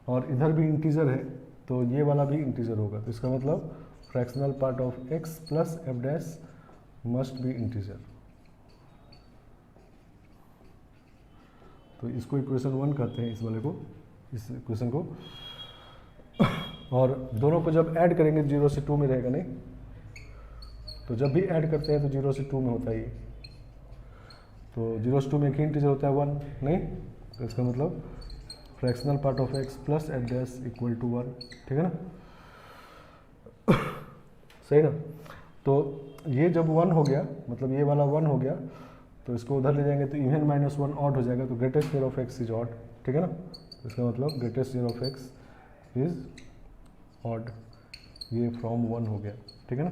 और इधर भी इंटीजर है, तो ये वाला भी इंटीजर होगा, तो इसका मतलब fractional part of x plus f dash must be integer. तो इसको इक्वेशन 1 कहते हैं, इस वाले को, इस इक्वेशन को, और दोनों को जब ऐड करेंगे 0 से 2 में रहेगा, नहीं तो जब भी ऐड करते हैं तो 0 से 2 में होता है ये, तो 0 से 2 में एक ही इंटीजर होता है 1, नहीं तो इसका मतलब fractional part of x plus f dash equal to 1, ठीक है ना, सही ना। तो ये जब 1 हो गया मतलब ये वाला 1 हो गया तो इसको उधर ले जाएंगे तो इवन -1 ऑड हो जाएगा, तो greatest year of x is odd, ठीक है ना, तो इसका मतलब greatest year of x is odd, ये फ्रॉम 1 हो गया, ठीक है ना।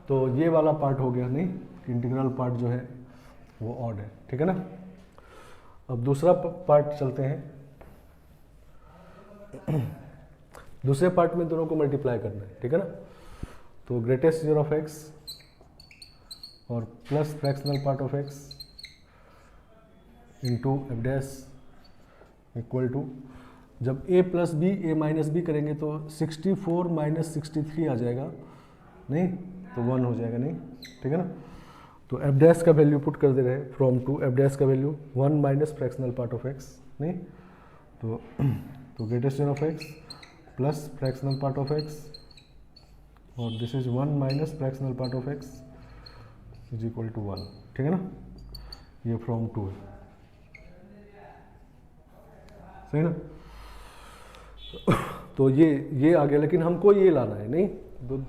तो ये वाला पार्ट हो गया, नहीं इंटीग्रल पार्ट जो है वो ऑड है, ठीक है ना। अब दूसरा पार्ट चलते हैं, दूसरे पार्ट में दोनों को मल्टीप्लाई करना है, ठीक है ना। तो ग्रेटेस्ट ईयर ऑफ x और plus fractional part of x into f dash equal to, जब a plus b a minus b करेंगे तो 64 - 63 आ जाएगा, नहीं तो 1 हो जाएगा, नहीं ठीक है ना। तो f डैश का वैल्यू पुट कर दे रहे हैं, फ्रॉम टू f डैश का value 1 minus fractional part of x, नहीं तो greatest year of x plus fractional part of x और this is 1 minus fractional part of x is equal to 1, ठीक है ना, ये फ्रॉम 2 है, सही ना। तो ये आ गया, लेकिन हमको ये लाना है, नहीं तो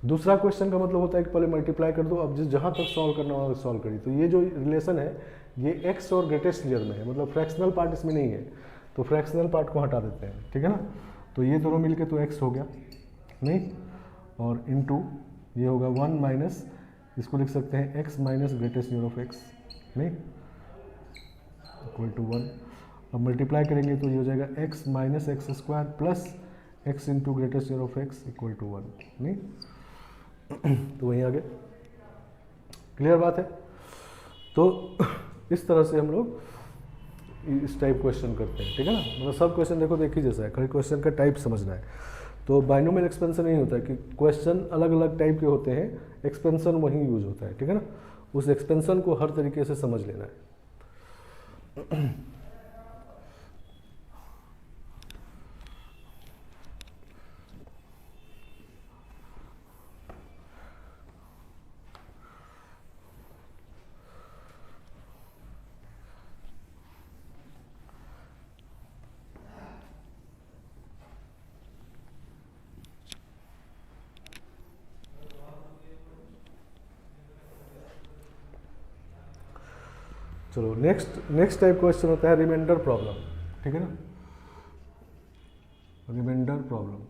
दूसरा क्वेश्चन का मतलब होता है कि पहले मल्टीप्लाई कर दो, अब जिस जहाँ तक सॉल्व करना होगा सॉल्व करिए। तो ये जो रिलेशन है ये x और ग्रेटेस्ट ईयर में है, मतलब फ्रैक्शनल पार्ट इसमें नहीं है, तो फ्रैक्शनल पार्ट को हटा देते हैं, ठीक है ना। तो ये दोनों मिलके तो x हो गया नहीं, और इनटू ये होगा 1 माइनस, इसको लिख सकते हैं x minus greatest unit of x नहीं, इक्वल टू 1। अब मल्टीप्लाई करेंगे तो ये हो जाएगा x minus x square plus x into greatest unit of x equal to 1 नहीं। तो वहीं आगे क्लियर बात है। तो इस तरह से हम लोग इस टाइप क्वेश्चन करते हैं, ठीक है ना। मतलब सब क्वेश्चन देखो एक ही जैसा है, खाली क्वेश्चन का टाइप समझना है। तो बाइनोमियल एक्सपेंशन नहीं होता है कि क्वेश्चन अलग अलग टाइप के होते हैं, एक्सपेंशन वहीं यूज होता है, ठीक है ना। उस एक्सपेंशन को हर तरीके से समझ लेना है। चलो नेक्स्ट टाइप क्वेश्चन होता है रिमाइंडर प्रॉब्लम, ठीक है ना। रिमाइंडर प्रॉब्लम,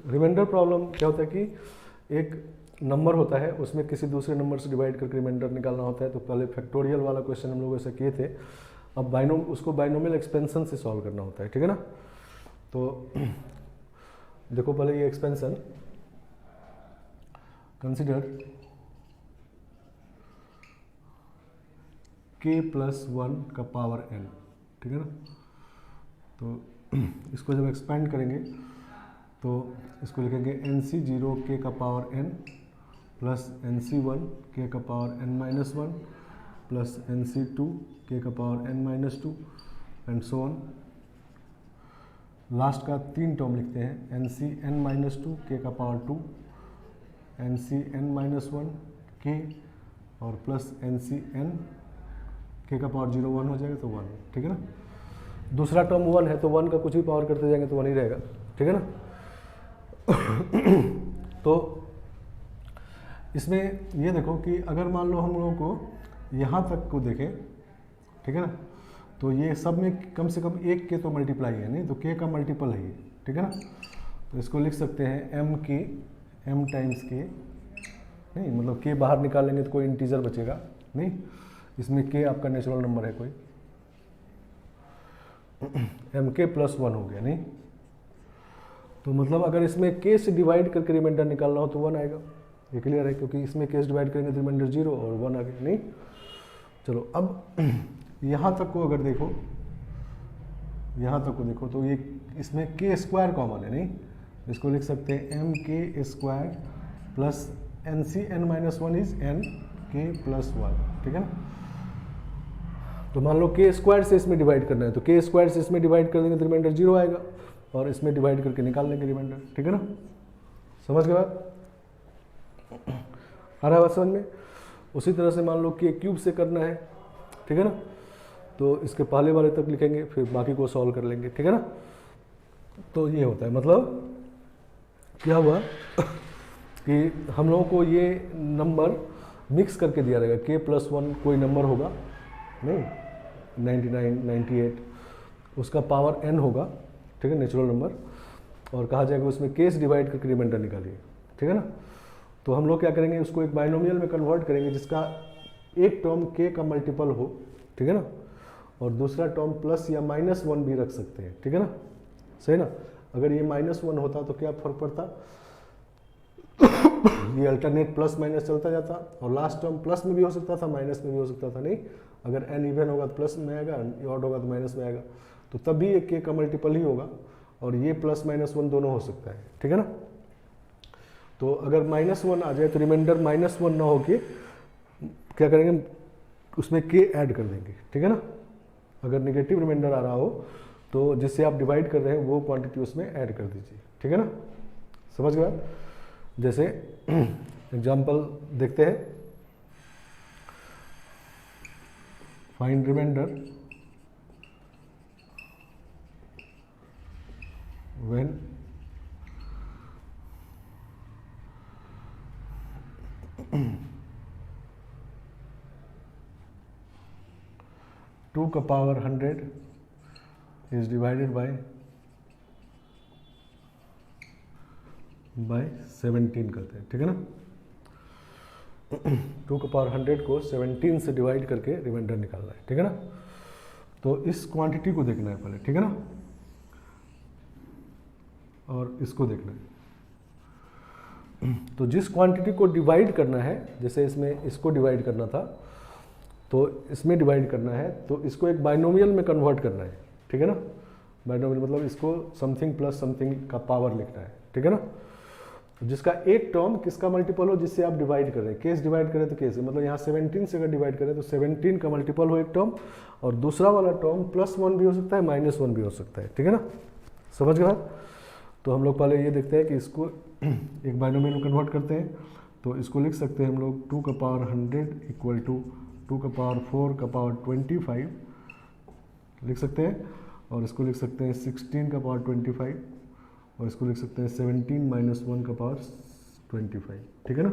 रिमाइंडर प्रॉब्लम क्या होता है कि एक नंबर होता है, उसमें किसी दूसरे नंबर से डिवाइड करके रिमाइंडर निकालना होता है। तो पहले फैक्टोरियल वाला क्वेश्चन हम लोग ऐसे किए थे, अब उसको बाइनोमियल एक्सपेंशन से सॉल्व करना होता है, ठीक है ना। तो देखो पहले ये एक्सपेंशन, कंसिडर k प्लस 1 का पावर n, ठीक है ना। तो इसको जब एक्सपेंड करेंगे तो इसको लिखेंगे nc0 k का power n plus nc1 k का power n minus 1 plus nc2 k का power n minus 2 and so on. Last का 3 टर्म लिखते हैं, nc n माइनस 2 k का power 2, nc n minus 1 k और प्लस nc n k का power 0 1 हो जाएगा तो 1, ठीक है ना। दूसरा टर्म 1 है तो 1 का कुछ भी पावर करते जाएंगे तो 1 ही रहेगा, ठीक है ना। तो इसमें ये देखो कि अगर मान लो हम लोगों को यहाँ तक को देखें, ठीक है ना, तो ये सब में कम से कम एक के तो मल्टीप्लाई है नहीं, तो के का मल्टीपल है ये, ठीक है ना। तो इसको लिख सकते हैं एम के, एम टाइम्स के नहीं, मतलब के बाहर निकाल लेंगे तो कोई इंटीजर बचेगा नहीं, इसमें के आपका नेचुरल नंबर है कोई, एम के प्लस 1 हो गया नहीं। तो मतलब अगर इसमें के से डिवाइड करके रिमाइंडर निकालना हो तो 1 आएगा, ये क्लियर है, क्योंकि इसमें के से डिवाइड करेंगे तो रिमाइंडर 0 और 1 आ गया नहीं। चलो अब यहाँ तक को अगर देखो, यहाँ तक को देखो तो ये इसमें के स्क्वायर कॉमन है नहीं, इसको लिख सकते हैं m k square plus n c n minus 1 is n k plus 1, ठीक है ना। तो मान लो के स्क्वायर से इसमें डिवाइड करना है तो के स्क्वायर से इसमें डिवाइड कर देंगे तो रिमाइंडर 0 आएगा, और इसमें डिवाइड करके निकाल लेंगे रिमाइंडर, ठीक है ना। समझ गए बात, आ रहा है बात समझ में। उसी तरह से मान लो कि क्यूब से करना है, ठीक है ना, तो इसके पहले वाले तक लिखेंगे फिर बाकी को सॉल्व कर लेंगे, ठीक है ना। तो ये होता है, मतलब क्या हुआ कि हम लोगों को ये नंबर मिक्स करके दिया रहेगा, के प्लस 1 कोई नंबर होगा नहीं, 99 98 उसका पावर n होगा, ठीक है, नेचुरल नंबर, और कहा जाएगा उसमें के से डिवाइड करके रिमाइंडर निकालिए, ठीक है ना। तो हम लोग क्या करेंगे, उसको एक बाइनोमियल में कन्वर्ट करेंगे जिसका एक टर्म के का मल्टीपल हो, ठीक है ना, और दूसरा टर्म प्लस या माइनस 1 भी रख सकते हैं, ठीक है ना, सही ना। अगर ये माइनस 1 होता तो क्या फर्क पड़ता, ये अल्टरनेट प्लस माइनस चलता जाता, और लास्ट टर्म प्लस में भी हो सकता था माइनस में भी हो सकता था नहीं। अगर n इवन होगा तो प्लस में आएगा, ऑड होगा तो माइनस में आएगा, तो तब भी एक के का मल्टीपल ही होगा, और ये प्लस माइनस 1 दोनों हो सकता है, ठीक है ना। तो अगर माइनस 1 आ जाए तो रिमाइंडर माइनस 1 ना हो के क्या करेंगे, उसमें के ऐड कर देंगे, ठीक है ना। अगर नेगेटिव रिमाइंडर आ रहा हो तो जिससे आप डिवाइड कर रहे हैं वो क्वांटिटी उसमें ऐड कर दीजिए, ठीक है ना। समझ गए। जैसे एग्जाम्पल देखते हैं, फाइंड रिमाइंडर व्हेन 2 का पावर 100 इज डिवाइडेड बाय 17 करते हैं, ठीक है ना। 2 का पावर 100 को 17 से डिवाइड करके रिमाइंडर निकालना है, ठीक है ना। तो इस क्वांटिटी को देखना है पहले, ठीक है ना, और इसको देखना है। तो जिस क्वांटिटी को डिवाइड करना है, जैसे इसमें इसको डिवाइड करना था तो इसमें डिवाइड करना है, तो इसको एक बाइनोमियल में कन्वर्ट करना है, ठीक है ना। बाइनोमियल मतलब इसको समथिंग प्लस समथिंग का पावर लिखना है, ठीक है ना। जिसका एक टर्म किसका मल्टीपल हो, जिससे आप डिवाइड कर रहे हैं। केस डिवाइड करें तो केस, मतलब यहाँ 17 से अगर डिवाइड करें तो 17 का मल्टीपल हो एक टर्म, और दूसरा वाला टर्म +1 भी हो सकता है, -1 भी हो सकता है, ठीक है ना। समझ गए। तो हम लोग पहले ये देखते हैं कि इसको एक बाइनोमियल में कन्वर्ट करते हैं। तो इसको लिख सकते हैं हम लोग 2 का पावर 100 इक्वल टू 2 का पावर 4 का पावर 25 लिख सकते हैं, और इसको लिख सकते हैं 16 का पावर 25, और इसको लिख सकते हैं 17 - 1 का पावर 25, ठीक है ना।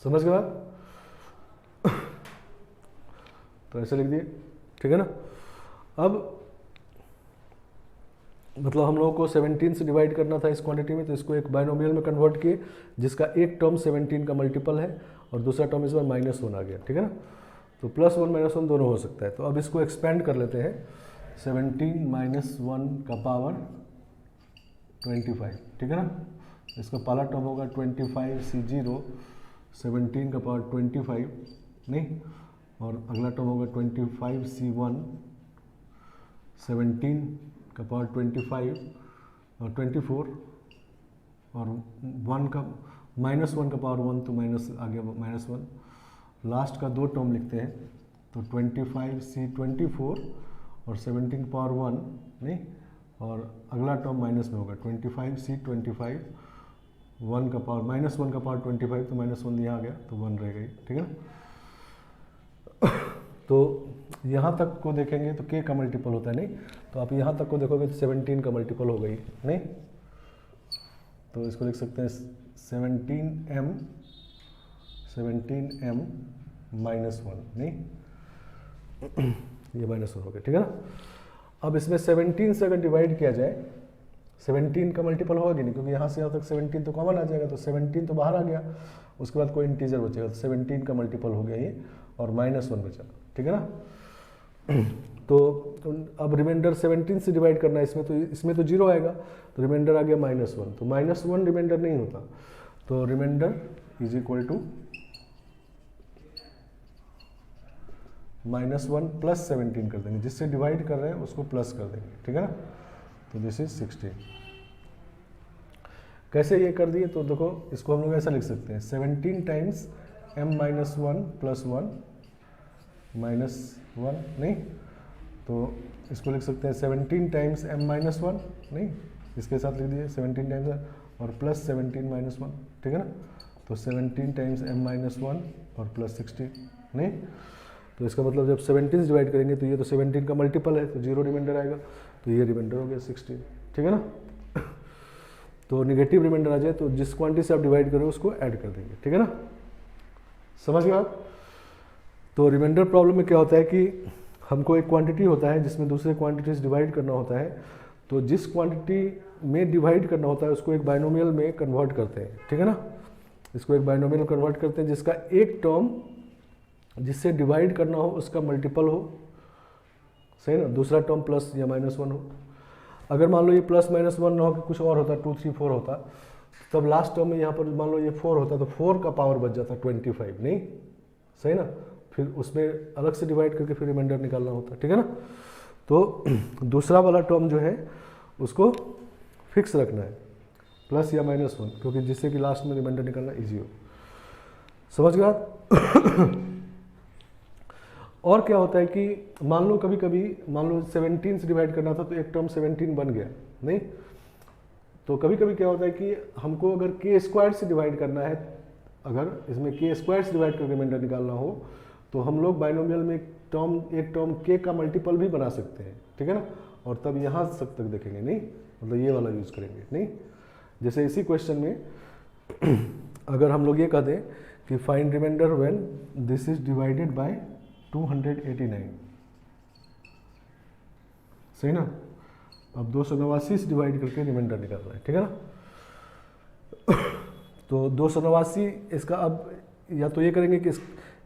समझ गए बात। तो ऐसे लिख दिए, ठीक है ना। अब मतलब हम लोगों को 17 से डिवाइड करना था इस क्वांटिटी में, तो इसको एक बाइनोमियल में कन्वर्ट किए जिसका एक टर्म 17 का मल्टीपल है और दूसरा टर्म इस बार -1 आ गया, ठीक है ना। तो +1 -1 दोनों हो सकता है। तो अब इसको एक्सपेंड कर लेते हैं, 17 - 1 का पावर 25, ठीक है ना। इसका पहला टर्म होगा 25C0, 17 का पावर 25 नहीं, और अगला टर्म होगा 25C1, 17 का पावर 25 और 24, और 1 का -1 का पावर 1, तो माइनस आ गया -1। लास्ट का दो टर्म लिखते हैं, तो 25C24 और 17 का पावर 1 नहीं, और अगला टर्म माइनस में होगा 25C25, 1 का पावर -1 का पावर 25, तो -1 यहाँ आ गया तो 1 रह गई, ठीक है ना। तो यहाँ तक को देखेंगे तो k का मल्टीपल होता है नहीं, तो आप यहाँ तक को देखोगे तो 17 का मल्टीपल हो गई नहीं, तो इसको लिख सकते हैं 17m -1 नहीं, ये -1 हो गया, ठीक है ना। अब इसमें 17 से अगर डिवाइड किया जाए, 17 का मल्टीपल होगा कि नहीं, क्योंकि यहाँ से यहाँ तक 17 तो कॉमन आ जाएगा, तो 17 तो बाहर आ गया, उसके बाद कोई इंटीजर बचेगा, तो 17 का मल्टीपल हो गया ये, और -1 बचा, ठीक है ना। तो अब रिमाइंडर 17 से डिवाइड करना है इसमें तो 0 आएगा, तो रिमाइंडर आ गया -1, तो -1 रिमाइंडर नहीं होता, तो रिमाइंडर इज इक्वल टू -1 + 17 कर देंगे, जिससे डिवाइड कर रहे हैं उसको प्लस कर देंगे, ठीक है ना। तो दिस इज 16। कैसे ये कर दिए, तो देखो इसको हम लोग ऐसा लिख सकते हैं 17 टाइम्स m - 1 + 1 -1 नहीं, तो इसको लिख सकते हैं 17 टाइम्स m - 1 नहीं, इसके साथ लिख दिए 17 टाइम्स और प्लस 17 - 1, ठीक है ना। तो 17 टाइम्स m - 1 और प्लस 16 नहीं, तो इसका मतलब जब 17 से डिवाइड करेंगे तो ये तो 17 का मल्टीपल है, तो 0 रिमाइंडर आएगा, तो ये रिमाइंडर हो गया 16, ठीक है ना। तो निगेटिव रिमाइंडर आ जाए तो जिस क्वांटिटी से आप डिवाइड करें उसको ऐड कर देंगे, ठीक है ना। समझ गए आप। तो रिमाइंडर प्रॉब्लम में क्या होता है कि हमको एक क्वांटिटी होता है जिसमें दूसरे क्वांटिटी से डिवाइड करना होता है, तो जिस क्वांटिटी में डिवाइड करना होता है उसको एक बाइनोमियल में कन्वर्ट करते हैं, ठीक है ना। इसको एक बाइनोमियल में कन्वर्ट करते हैं जिसका एक टर्म जिससे डिवाइड करना हो उसका मल्टीपल हो, सही ना, दूसरा टर्म प्लस या -1 हो। अगर मान लो ये प्लस -1 ना हो कि कुछ और होता, 2 3 4 होता, तब लास्ट टर्म में यहाँ पर मान लो ये 4 होता तो 4 का पावर बच जाता 25 नहीं, सही ना, फिर उसमें अलग से डिवाइड करके फिर रिमाइंडर निकालना होता, ठीक है ना। तो दूसरा वाला टर्म जो है उसको फिक्स रखना है, प्लस या -1, क्योंकि जिससे कि लास्ट में रिमाइंडर निकालना ईजी हो। समझ गया। और क्या होता है कि मान लो कभी कभी मान लो 17 से डिवाइड करना था तो एक टर्म 17 बन गया नहीं, तो कभी कभी क्या होता है कि हमको अगर k² से डिवाइड करना है, अगर इसमें k² से डिवाइड करके रिमाइंडर निकालना हो तो हम लोग बाइनोमियल में एक टर्म k का मल्टीपल भी बना सकते हैं, ठीक है ना, और तब यहाँ तक देखेंगे नहीं, मतलब ये वाला यूज़ करेंगे नहीं। जैसे इसी क्वेश्चन में अगर हम लोग ये कह दें कि find remainder when this is divided by 289, सही ना। अब 289 से डिवाइड करके रिमाइंडर निकालना है, ठीक है ना। तो 289 इसका अब या तो ये करेंगे कि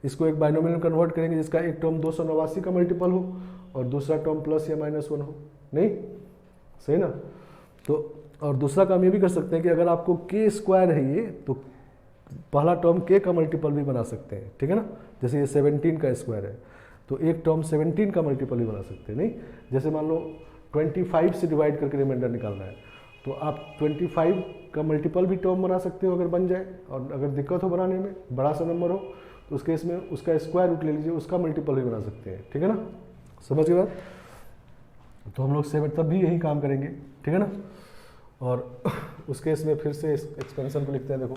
इसको एक बाइनोमियल में कन्वर्ट करेंगे जिसका एक टर्म 289 का मल्टीपल हो और दूसरा टर्म प्लस या -1 हो, नहीं, सही ना। तो और दूसरा काम ये भी कर सकते हैं कि अगर आपको k स्क्वायर है ये, तो पहला टर्म k का मल्टीपल भी बना सकते हैं, ठीक है ना। जैसे ये 17 का स्क्वायर है तो एक टर्म 17 का मल्टीपल भी बना सकते हैं, नहीं। जैसे मान लो 25 से डिवाइड करके रिमाइंडर निकालना है तो आप 25 का मल्टीपल भी टर्म बना सकते हो अगर बन जाए, और अगर दिक्कत हो बनाने में, बड़ा सा नंबर हो तो उस केस में उसका स्क्वायर रूट ले लीजिए, उसका मल्टीपल भी बना सकते हैं, ठीक है ना। समझ के बाद तो हम लोग से तब भी यही काम करेंगे, ठीक है ना। और उस केस में फिर से एक्सपेंशन को लिखते हैं, देखो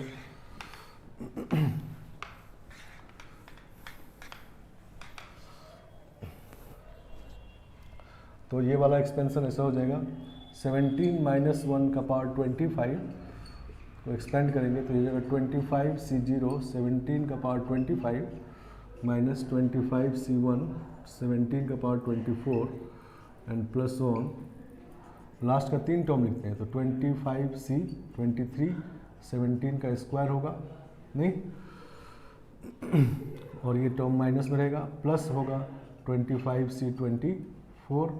तो ये वाला एक्सपेंशन ऐसा हो जाएगा 17 - 1 का पावर 25, तो एक्सपेंड करेंगे तो ये जगह 25 C0 17 का पावर 25 माइनस 25 C1 17 का power 24 and plus on last का 3 टर्म लिखते हैं तो 25 C 23 17 का स्क्वायर होगा, नहीं, और ये टर्म माइनस में रहेगा, प्लस होगा 25 C 24,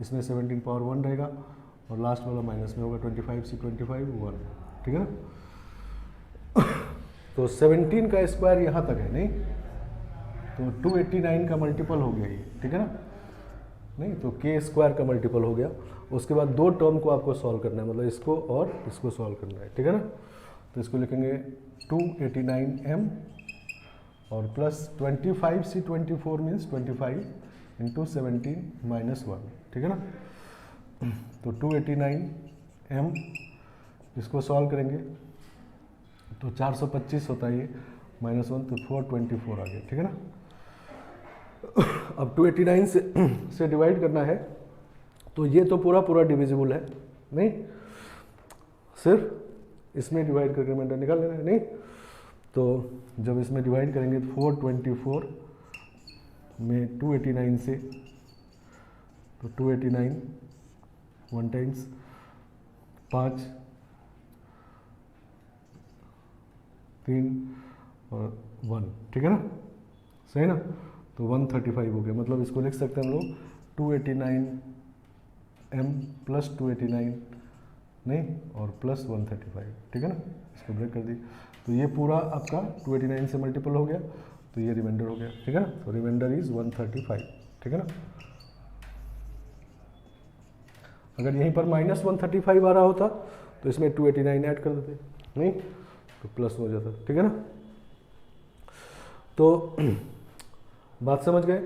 इसमें 17 पावर 1 रहेगा और लास्ट वाला माइनस में होगा 25 C 25 1, ठीक है ना। तो 17 का स्क्वायर यहाँ तक है, नहीं, तो 289 का मल्टीपल हो गया ये, ठीक है ना, नहीं, तो k स्क्वायर का मल्टीपल हो गया। उसके बाद दो टर्म को आपको सॉल्व करना है, मतलब इसको और इसको सॉल्व करना है, ठीक है ना। तो इसको लिखेंगे 289m और प्लस 25 C 24 मीन्स 25 इंटू 17 - 1, ठीक है ना। तो 289m इसको सॉल्व करेंगे तो 425 होता है ये, -1 तो 424 आ गया, ठीक है ना। अब 289 से डिवाइड करना है तो ये तो पूरा डिविजिबल है, नहीं, सिर्फ इसमें डिवाइड करके रिमाइंडर निकाल लेना है, नहीं। तो जब इसमें डिवाइड करेंगे तो 424 में 289 से, तो 289 1 टाइम्स 5 3 और 1, ठीक है ना, सही ना। तो 135 हो गया, मतलब इसको लिख सकते हैं हम लोग 289m प्लस 289, नहीं, और प्लस 135, ठीक है ना। इसको ब्रेक कर दी तो ये पूरा आपका 289 से मल्टीपल हो गया तो ये रिमाइंडर हो गया, ठीक है ना। तो रिमाइंडर इज 135, ठीक है ना। अगर यहीं पर -135 आ रहा होता तो इसमें 289 ऐड कर देते, नहीं, तो प्लस हो जाता, ठीक है ना। तो बात समझ गए।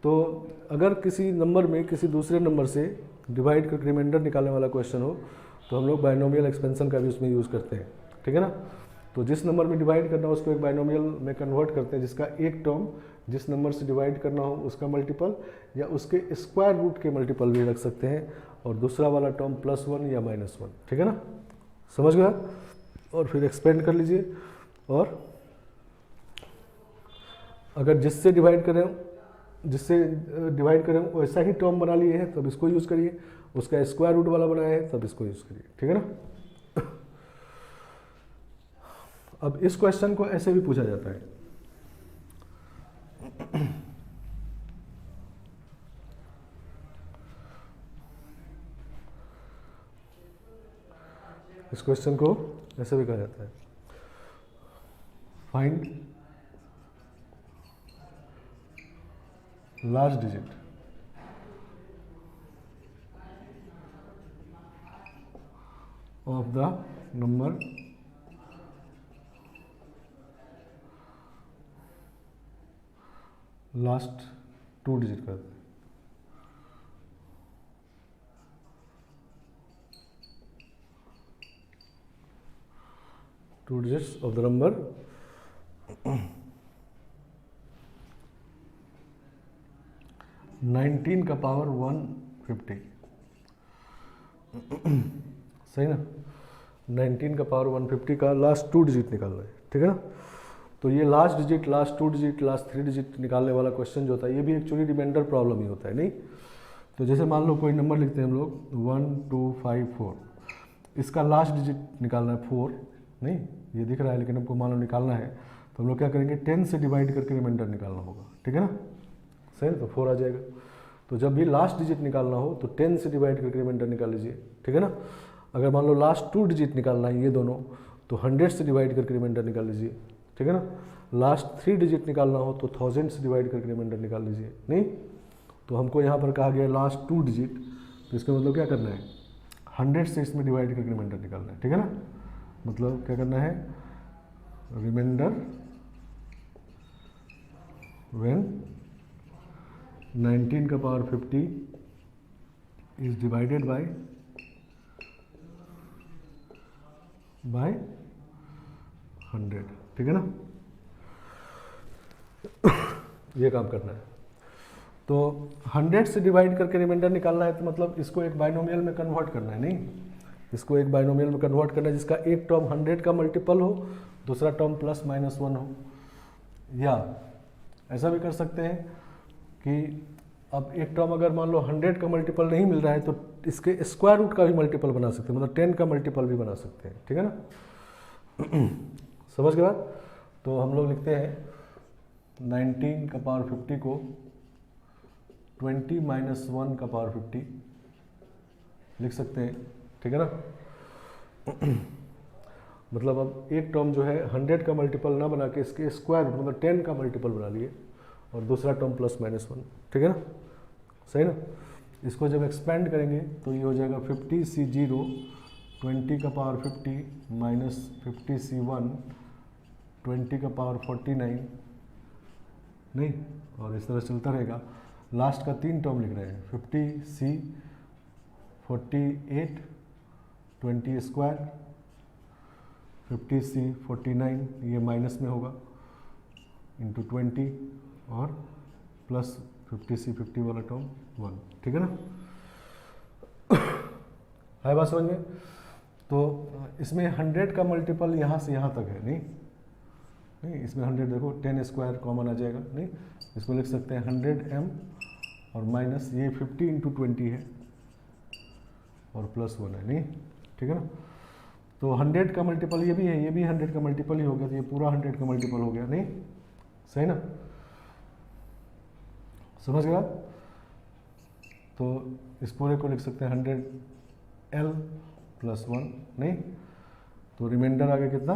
तो अगर किसी नंबर में किसी दूसरे नंबर से डिवाइड करके रिमाइंडर निकालने वाला क्वेश्चन हो तो हम लोग बाइनोमियल एक्सपेंशन का भी उसमें यूज़ करते हैं, ठीक है ना। तो जिस नंबर में डिवाइड करना हो उसको एक बाइनोमियल में कन्वर्ट करते हैं जिसका एक टर्म जिस नंबर से डिवाइड करना हो उसका मल्टीपल या उसके स्क्वायर रूट के मल्टीपल भी रख सकते हैं और दूसरा वाला टर्म +1 या -1, ठीक है ना, समझ गया। और फिर एक्सपेंड कर लीजिए और अगर जिससे डिवाइड करें वैसा ही टर्म बना लिए हैं तब इसको यूज़ करिए, उसका स्क्वायर रूट वाला बनाया है तब इसको यूज़ करिए, ठीक है ना। अब इस क्वेश्चन को ऐसे भी पूछा जाता है, इस क्वेश्चन को ऐसे भी कहा जाता है, find last digit of the number last 2 digit का, two digits of the number 19 का पावर 150, सही ना। 19 का पावर 150 का लास्ट 2 डिजिट निकालना है, ठीक है ना। तो ये last digit, last 2 digit, last 3 digit निकालने वाला क्वेश्चन जो होता है ये भी एक्चुअली रिमाइंडर प्रॉब्लम ही होता है, नहीं। तो जैसे मान लो कोई नंबर लिखते हैं हम लोग 1 2 5 4, इसका लास्ट डिजिट निकालना है 4, नहीं ये दिख रहा है लेकिन हमको मान लो निकालना है, तो हम लोग क्या करेंगे 10 से डिवाइड करके रिमाइंडर निकालना होगा, ठीक है ना, सही ना, तो 4 आ जाएगा। तो जब भी लास्ट डिजिट निकालना हो तो 10 से डिवाइड करके रिमाइंडर निकाल लीजिए, ठीक है ना। अगर मान लो लास्ट 2 डिजिट निकालना है ये दोनों, तो 100 से डिवाइड करके रिमाइंडर निकाल लीजिए, ठीक है ना। लास्ट 3 डिजिट निकालना हो तो 1000 से डिवाइड करके रिमाइंडर निकाल लीजिए, नहीं। तो हमको यहाँ पर कहा गया लास्ट 2 डिजिट, तो इसका मतलब क्या करना है 100 से इसमें डिवाइड करके रिमाइंडर निकालना है, ठीक है ना। मतलब क्या करना है, रिमाइंडर व्हेन 19 का पावर 50 इज डिवाइडेड बाय 100, ठीक है ना। ये काम करना है। तो 100 से डिवाइड करके रिमाइंडर निकालना है, तो मतलब इसको एक बाइनोमियल में कन्वर्ट करना है, नहीं, इसको एक बाइनोमियल में कन्वर्ट करना है जिसका एक टर्म 100 का मल्टीपल हो, दूसरा टर्म +-1 हो। या ऐसा भी कर सकते हैं कि अब एक टर्म अगर मान लो 100 का मल्टीपल नहीं मिल रहा है तो इसके स्क्वायर रूट का भी मल्टीपल बना सकते हैं, मतलब 10 का मल्टीपल भी बना सकते हैं, ठीक है ना। समझ के बाद तो हम लोग लिखते हैं 19 का पावर 50 को 20 - 1 का पावर 50 लिख सकते हैं, ठीक है ना। मतलब अब एक टर्म जो है 100 का मल्टीपल ना बना के इसके स्क्वायर रूट मतलब 10 का मल्टीपल बना लिए, और दूसरा टर्म +-1, ठीक है ना, सही ना। इसको जब एक्सपेंड करेंगे तो ये हो जाएगा 50C0 20 का पावर 50 -50C1 20 का पावर 49, नहीं, और इस तरह चलता रहेगा। लास्ट का 3 टर्म लिख रहे हैं 50C 48 20 स्क्वायर 50C 49, ये माइनस में होगा इंटू 20 और प्लस 50C 50 वाला टर्म 1, ठीक है ना। है बात समझ में। तो इसमें 100 का मल्टीपल यहाँ से यहाँ तक है, नहीं नहीं, इसमें 100 देखो 10 स्क्वायर कॉमन आ जाएगा, नहीं, इसको लिख सकते हैं 100m और माइनस ये 50 × 20 है और +1 है, नहीं, ठीक है ना। तो 100 का मल्टीपल ये भी है, ये भी 100 का मल्टीपल ही हो गया, तो ये पूरा 100 का मल्टीपल हो गया, नहीं, सही ना, समझ गया। तो इस पूरे को लिख सकते हैं 100l + 1, नहीं, तो रिमाइंडर आ गया कितना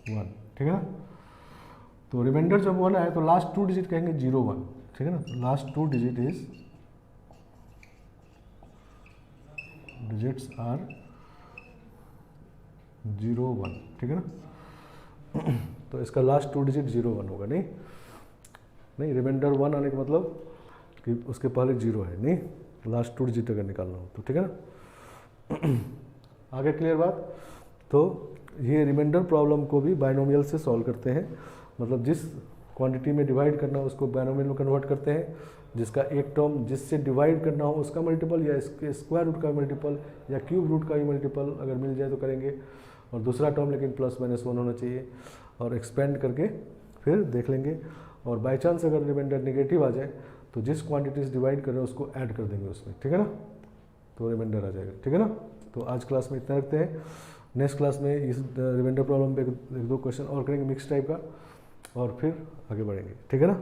1, ठीक है ना। तो रिमाइंडर जब 1 आए तो लास्ट 2 डिजिट कहेंगे 0 1, ठीक है ना। लास्ट 2 डिजिट डिजिट्स आर 0 1, ठीक है ना। तो इसका लास्ट 2 डिजिट 0 1 होगा, नहीं नहीं, रिमाइंडर 1 आने का मतलब कि उसके पहले 0 है, नहीं, लास्ट 2 डिजिट अगर निकालना हो तो, ठीक है ना। आगे क्लियर बात। तो ये रिमाइंडर प्रॉब्लम को भी बाइनोमियल से सॉल्व करते हैं, मतलब जिस क्वांटिटी में डिवाइड करना हो उसको बाइनोमियल में कन्वर्ट करते हैं, जिसका एक टर्म जिससे डिवाइड करना हो उसका मल्टीपल या इसके स्क्वायर रूट का मल्टीपल या क्यूब रूट का ही मल्टीपल अगर मिल जाए तो करेंगे, और दूसरा टर्म लेकिन +-1 होना चाहिए, और एक्सपेंड करके फिर देख लेंगे। और बाई चांस अगर रिमाइंडर नेगेटिव आ जाए तो जिस क्वांटिटी से डिवाइड कर रहे हैं उसको ऐड कर देंगे उसमें, ठीक है ना, तो रिमाइंडर आ जाएगा, ठीक है ना। तो आज क्लास में इतना रखते हैं। नेक्स्ट क्लास में इस रिमाइंडर प्रॉब्लम पे 1-2 क्वेश्चन और करेंगे मिक्स टाइप का, और फिर आगे बढ़ेंगे, ठीक है ना।